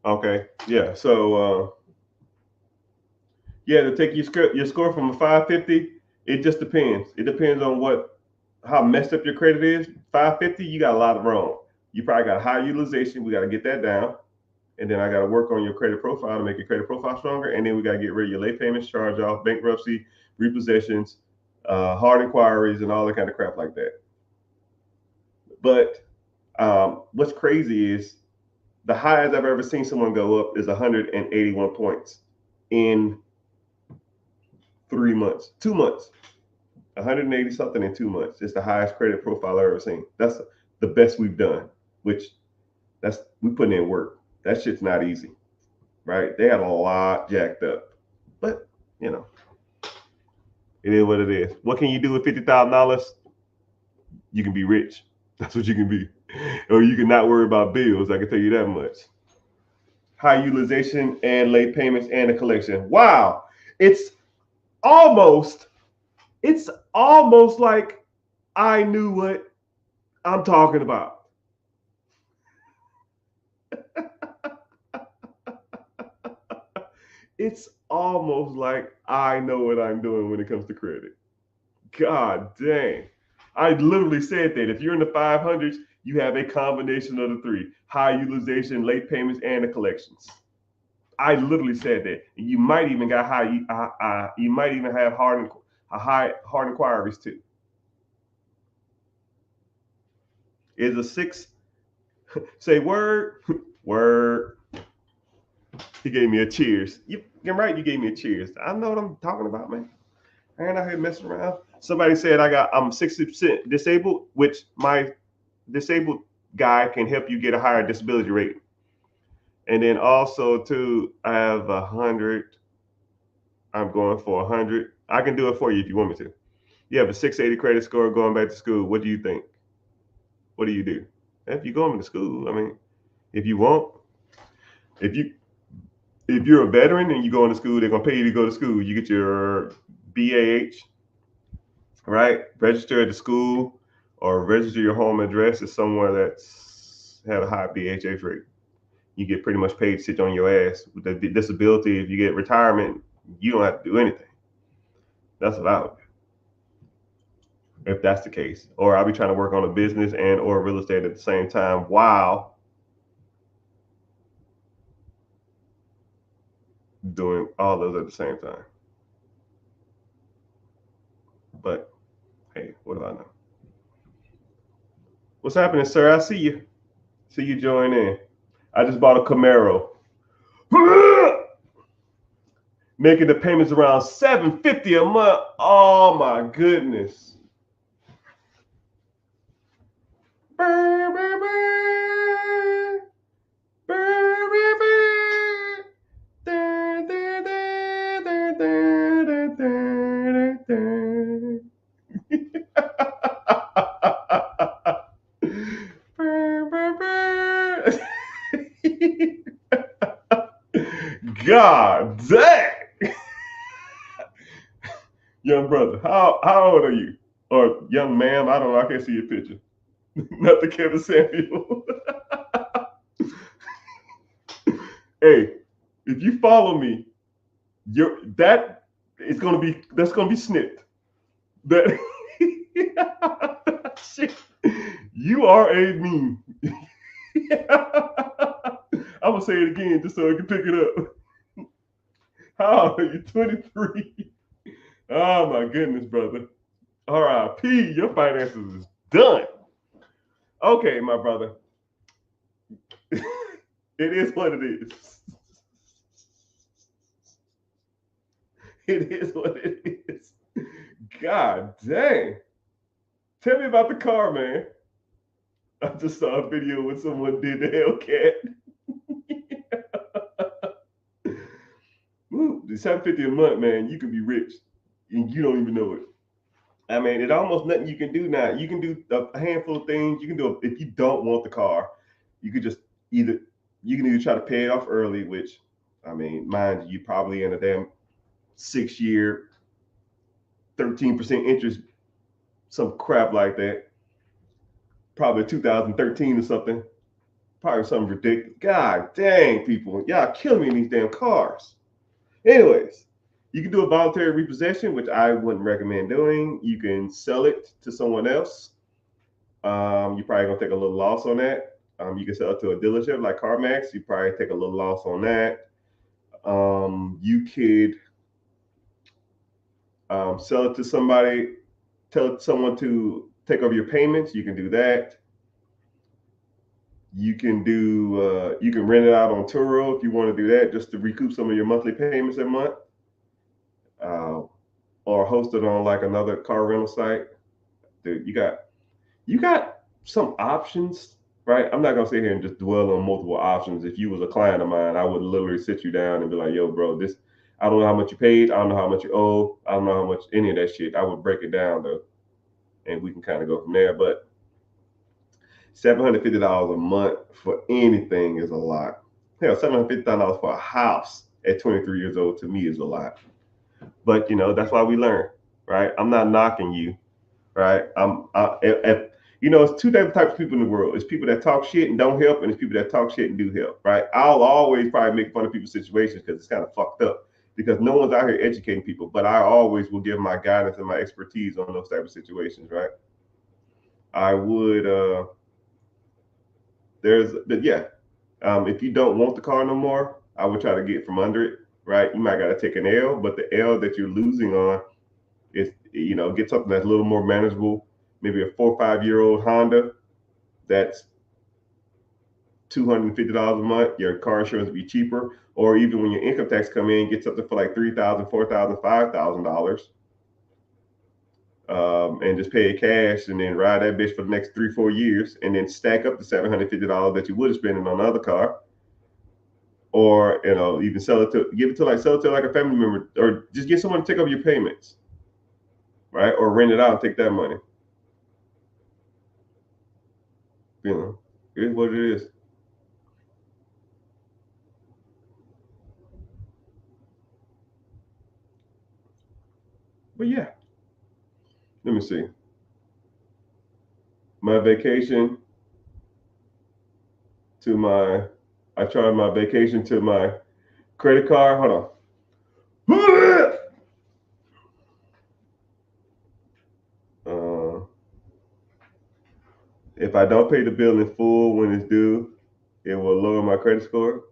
Speaker 1: Okay, yeah. So to take your score from a 550, it just depends. It depends on how messed up your credit is. 550, you got a lot of wrong. You probably got high utilization. We got to get that down, and then I got to work on your credit profile to make your credit profile stronger. And then we got to get rid of your late payments, charge off, bankruptcy, repossessions, hard inquiries, and all that kind of crap like that. But what's crazy is the highest I've ever seen someone go up is 181 points in 3 months, 2 months, 180 something in 2 months. It's the highest credit profile I've ever seen. That's the best we've done, which we putting in work. That shit's not easy, right? They had a lot jacked up, but it is what it is. What can you do with $50,000? You can be rich. That's what you can be. Or you can not worry about bills. I can tell you that much. High utilization and late payments and a collection. Wow. It's almost like I knew what I'm talking about. It's almost like I know what I'm doing when it comes to credit. God dang. I literally said that if you're in the 500s, you have a combination of the three: high utilization, late payments, and the collections. I literally said that. You might even got you might even have hard inquiries too. Is a 6? Say word, word. He gave me a cheers. You're right. You gave me a cheers. I know what I'm talking about, man. I ain't out here messing around. Somebody said I'm 60% disabled, which my disabled guy can help you get a higher disability rate. And then also too, I have 100. I'm going for 100. I can do it for you if you want me to. You have a 680 credit score going back to school. What do you think? What do you do? If you're going to school, I mean, if you want, if you're a veteran and you go into school, they're gonna pay you to go to school. You get your BAH, right? Register at the school or register your home address as somewhere that's have a high BHH rate. You get pretty much paid to sit on your ass. With the disability, if you get retirement, you don't have to do anything. That's what I would do if that's the case. Or I'll be trying to work on a business and or real estate at the same time while doing all those at the same time. But hey, what do I know? What's happening, sir? I see you. See you join in. I just bought a Camaro. Making the payments around $750 a month. Oh my goodness. God dang. Young brother, how old are you? Or young ma'am, I don't know, I can't see your picture. Not the Kevin Samuel. Hey, if you follow me, that's gonna be snipped. That shit, you are a meme. I'm gonna say it again just so I can pick it up. How old are you? 23. Oh my goodness, brother. R.I.P. Your finances is done. Okay, my brother. It is what it is. It is what it is. God dang. Tell me about the car, man. I just saw a video when someone did the Hellcat. Ooh, the $750 a month, man, you can be rich and you don't even know it. I mean, it's almost nothing you can do now. You can do a handful of things. You can do if you don't want the car, you could just either try to pay it off early, which I mean, mind you, probably in a damn 6-year, 13% interest, some crap like that. Probably 2013 or something. Probably something ridiculous. God dang, people, y'all killing me in these damn cars. Anyways, you can do a voluntary repossession, which I wouldn't recommend doing. You can sell it to someone else. You're probably gonna take a little loss on that. You can sell it to a dealership like CarMax. You probably take a little loss on that. You could sell it to somebody, tell someone to take over your payments. You can do that. You can rent it out on Turo if you want to do that, just to recoup some of your monthly payments every month. Or host it on like another car rental site. Dude, you got some options, right? I'm not gonna sit here and just dwell on multiple options. If you was a client of mine, I would literally sit you down and be like, yo, bro, this, I don't know how much you paid, I don't know how much you owe, I don't know how much any of that shit. I would break it down though, and we can kind of go from there. But $750 a month for anything is a lot. Hell, $750 for a house at 23 years old to me is a lot. But that's why we learn, right? I'm not knocking you, right? It's two different types of people in the world. It's people that talk shit and don't help, and it's people that talk shit and do help, right? I'll always probably make fun of people's situations because it's kind of fucked up, because no one's out here educating people, but I always will give my guidance and my expertise on those type of situations, right? I would, if you don't want the car no more, I would try to get from under it, right? You might got to take an L, but the L that you're losing on is, get something that's a little more manageable. Maybe a 4 or 5 year old Honda that's $250 a month. Your car insurance will be cheaper, or even when your income tax come in, get something for like $3,000, $4,000, $5,000, and just pay it cash, and then ride that bitch for the next 3-4 years, and then stack up the $750 that you would have spent on another car. Or even sell it to like a family member, or just get someone to take over your payments, right? Or rent it out and take that money. It is what it is. But yeah, let me see. My vacation to my, I charge my vacation to my credit card. Hold on. If I don't pay the bill in full when it's due, it will lower my credit score.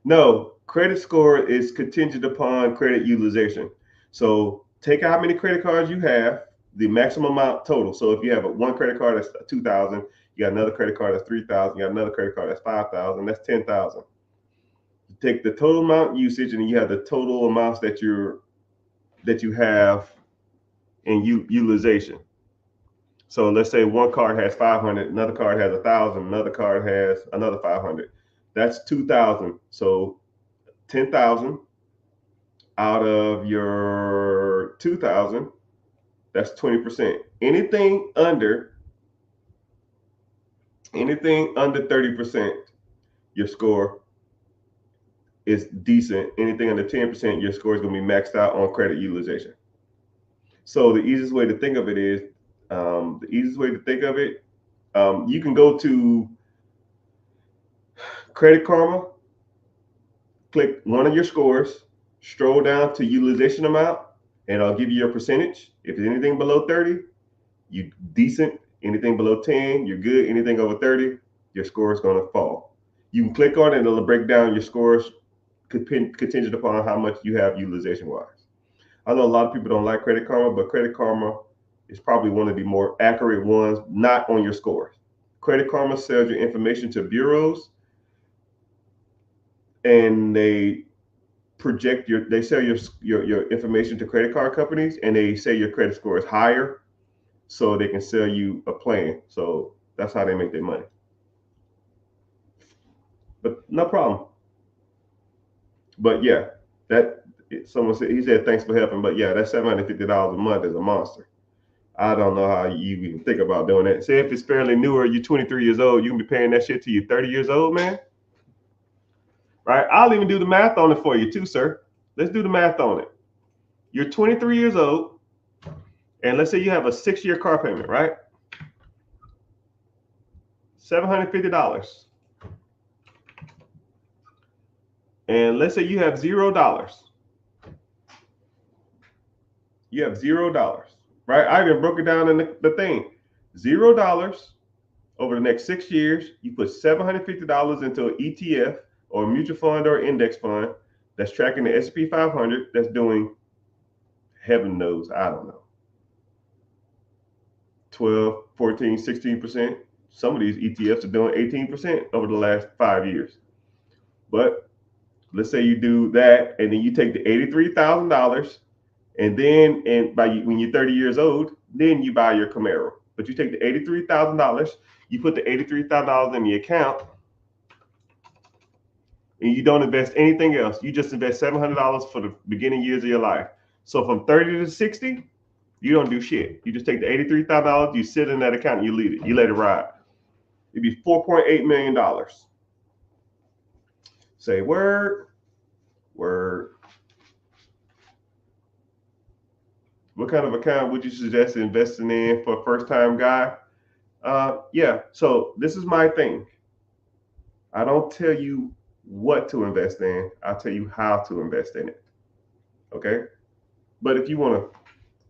Speaker 1: No, credit score is contingent upon credit utilization. So take out how many credit cards you have, the maximum amount total. So if you have one credit card that's 2,000, you got another credit card that's 3,000, you got another credit card that's 5,000, that's 10,000. You take the total amount usage, and you have the total amounts that you have in utilization. So let's say one card has 500, another card has 1,000, another card has another 500. That's 2,000. So 10,000 out of your 2,000, that's 20%. Anything under 30%, your score is decent. Anything under 10%, your score is going to be maxed out on credit utilization. So the easiest way to think of it is, you can go to Credit Karma, click one of your scores, stroll down to utilization amount, and I'll give you your percentage. If it's anything below 30, you decent. Anything below 10, you're good. Anything over 30, your score is going to fall. You can click on it and it'll break down your scores contingent upon how much you have utilization wise. I know a lot of people don't like Credit Karma, but Credit Karma is probably one of the more accurate ones, not on your scores. Credit Karma sells your information to bureaus, and they sell your information to credit card companies, and they say your credit score is higher, so they can sell you a plan. So that's how they make their money. But no problem. But yeah, someone said, he said thanks for helping, but yeah, that $750 a month is a monster. I don't know how you even think about doing that. Say if it's fairly newer, you're 23 years old, you can be paying that shit till you're 30 years old, man. Right? I'll even do the math on it for you too, sir. Let's do the math on it. You're 23 years old, and let's say you have a 6-year car payment, right? $750. And let's say you have $0. You have $0, right? I even broke it down in the thing. $0 over the next 6 years. You put $750 into an ETF or a mutual fund or index fund that's tracking the S&P 500. That's doing, heaven knows, I don't know, 12, 14, 16%. Some of these ETFs are doing 18% over the last 5 years. But let's say you do that, and then you take the $83,000, and then when you're 30 years old, then you buy your Camaro. But you take the $83,000, you put the $83,000 in the account, and you don't invest anything else. You just invest $700 for the beginning years of your life. So from 30 to 60, you don't do shit. You just take the $83,000, you sit in that account, and you leave it. You let it ride. It'd be $4.8 million. Say word. What kind of account would you suggest investing in for a first-time guy? Yeah, so this is my thing. I don't tell you what to invest in. I'll tell you how to invest in it. Okay? But if you want to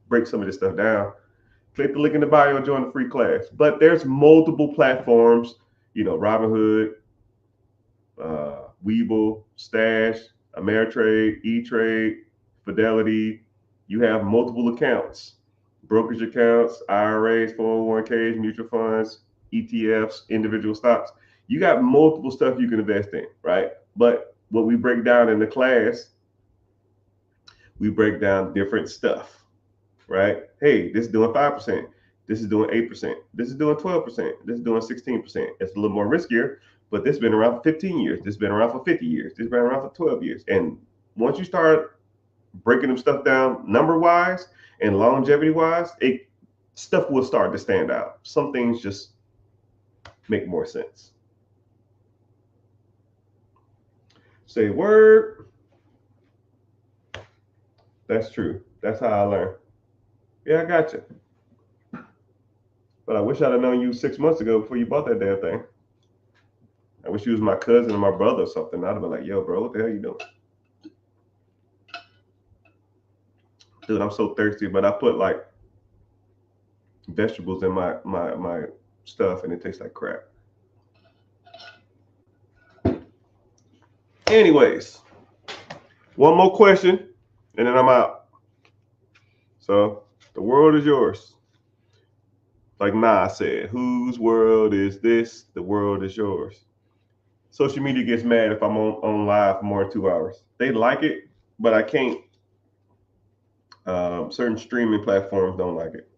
Speaker 1: break some of this stuff down, click the link in the bio and join the free class. But there's multiple platforms, Robinhood, Webull, Stash, Ameritrade, E-Trade, Fidelity. You have multiple accounts, brokerage accounts, IRAs, 401ks, mutual funds, ETFs, individual stocks. You got multiple stuff you can invest in, right? But what we break down in the class, we break down different stuff, right? Hey, this is doing 5%. This is doing 8%. This is doing 12%. This is doing 16%. It's a little more riskier, but this has been around for 15 years. This has been around for 50 years. This has been around for 12 years. And once you start breaking them stuff down number-wise and longevity-wise, stuff will start to stand out. Some things just make more sense. Say word. That's true. That's how I learn. Yeah, I got you. But I wish I'd have known you 6 months ago before you bought that damn thing. I wish you was my cousin or my brother or something. I'd have been like, yo, bro, what the hell you doing? Dude, I'm so thirsty, but I put like vegetables in my stuff and it tastes like crap. Anyways, One more question, and then I'm out. So the world is yours. Like Nas said, whose world is this? The world is yours. Social media gets mad if I'm on live for more than 2 hours. They like it, but I can't. Certain streaming platforms don't like it.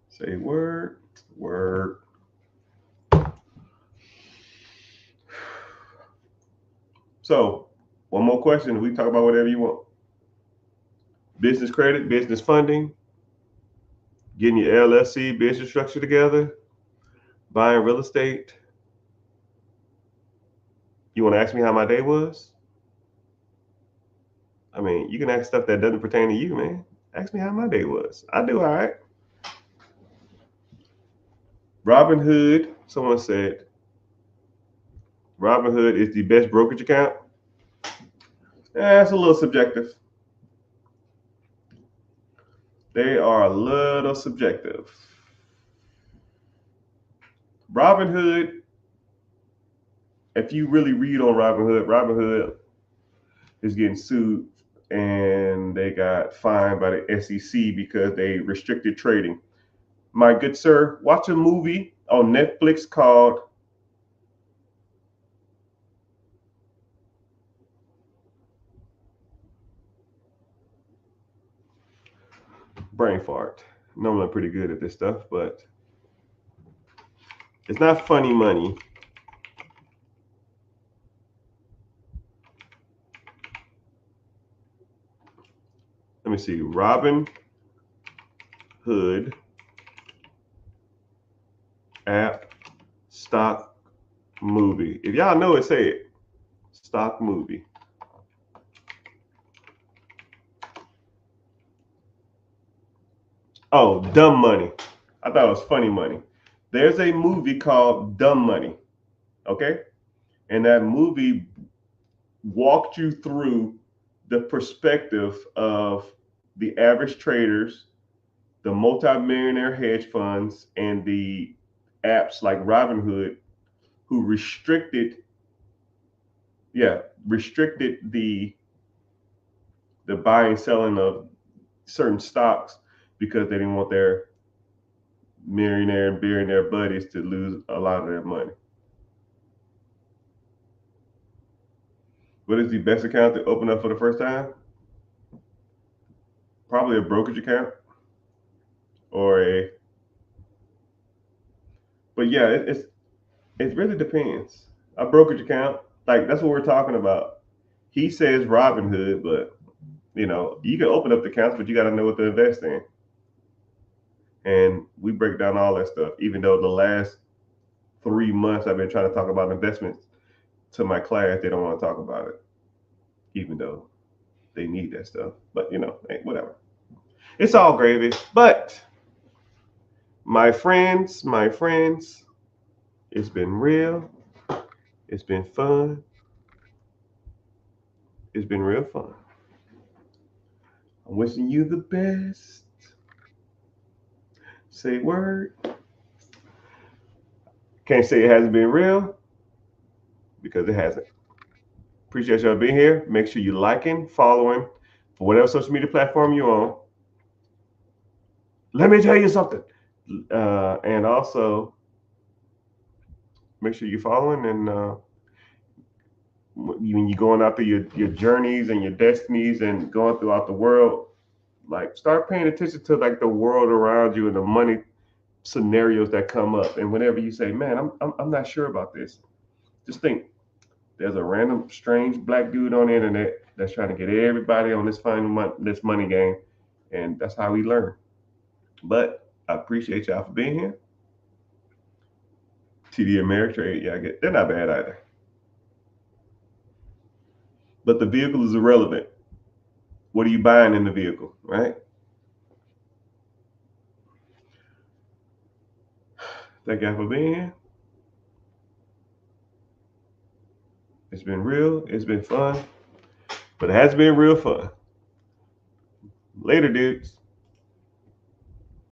Speaker 1: Say word, word. So, one more question. We talk about whatever you want. Business credit, business funding, getting your LLC business structure together, buying real estate. You want to ask me how my day was? I mean, you can ask stuff that doesn't pertain to you, man. Ask me how my day was. I do all right. Robinhood, someone said, Robinhood is the best brokerage account. That's a little subjective. They are a little subjective. Robinhood, if you really read on Robinhood, Robinhood is getting sued and they got fined by the SEC because they restricted trading. My good sir, watch a movie on Netflix called Brain Fart. Normally I'm pretty good at this stuff, but it's not funny money. Let me see. Robin Hood app stock movie. If y'all know it, say it. Stock movie. Oh, Dumb Money. I thought it was funny money. There's a movie called Dumb Money. Okay? And that movie walked you through the perspective of the average traders, the multimillionaire hedge funds, and the apps like Robinhood who restricted the buying and selling of certain stocks because they didn't want their millionaire and billionaire buddies to lose a lot of their money. What is the best account to open up for the first time? Probably a brokerage account or a. But yeah, it really depends. A brokerage account, like that's what we're talking about. He says Robinhood, but you can open up the accounts, but you got to know what to invest in. And we break down all that stuff. Even though the last 3 months I've been trying to talk about investments to my class, they don't want to talk about it, even though they need that stuff. But hey, whatever. It's all gravy. But my friends, it's been real. It's been fun. It's been real fun. I'm wishing you the best. Say word. Can't say it hasn't been real because it hasn't. Appreciate y'all being here. Make sure you liking, following for whatever social media platform you're on. Let me tell you something. And also make sure you're following and when you're going out through your journeys and your destinies and going throughout the world, like start paying attention to like the world around you and the money scenarios that come up. And whenever you say, "Man, I'm not sure about this," just think there's a random strange black dude on the internet that's trying to get everybody on this money game, and that's how we learn. But I appreciate y'all for being here. TD Ameritrade, yeah, they're not bad either. But the vehicle is irrelevant. What are you buying in the vehicle, right? Thank y'all for being here. It's been real. It's been fun. But it has been real fun. Later, dudes.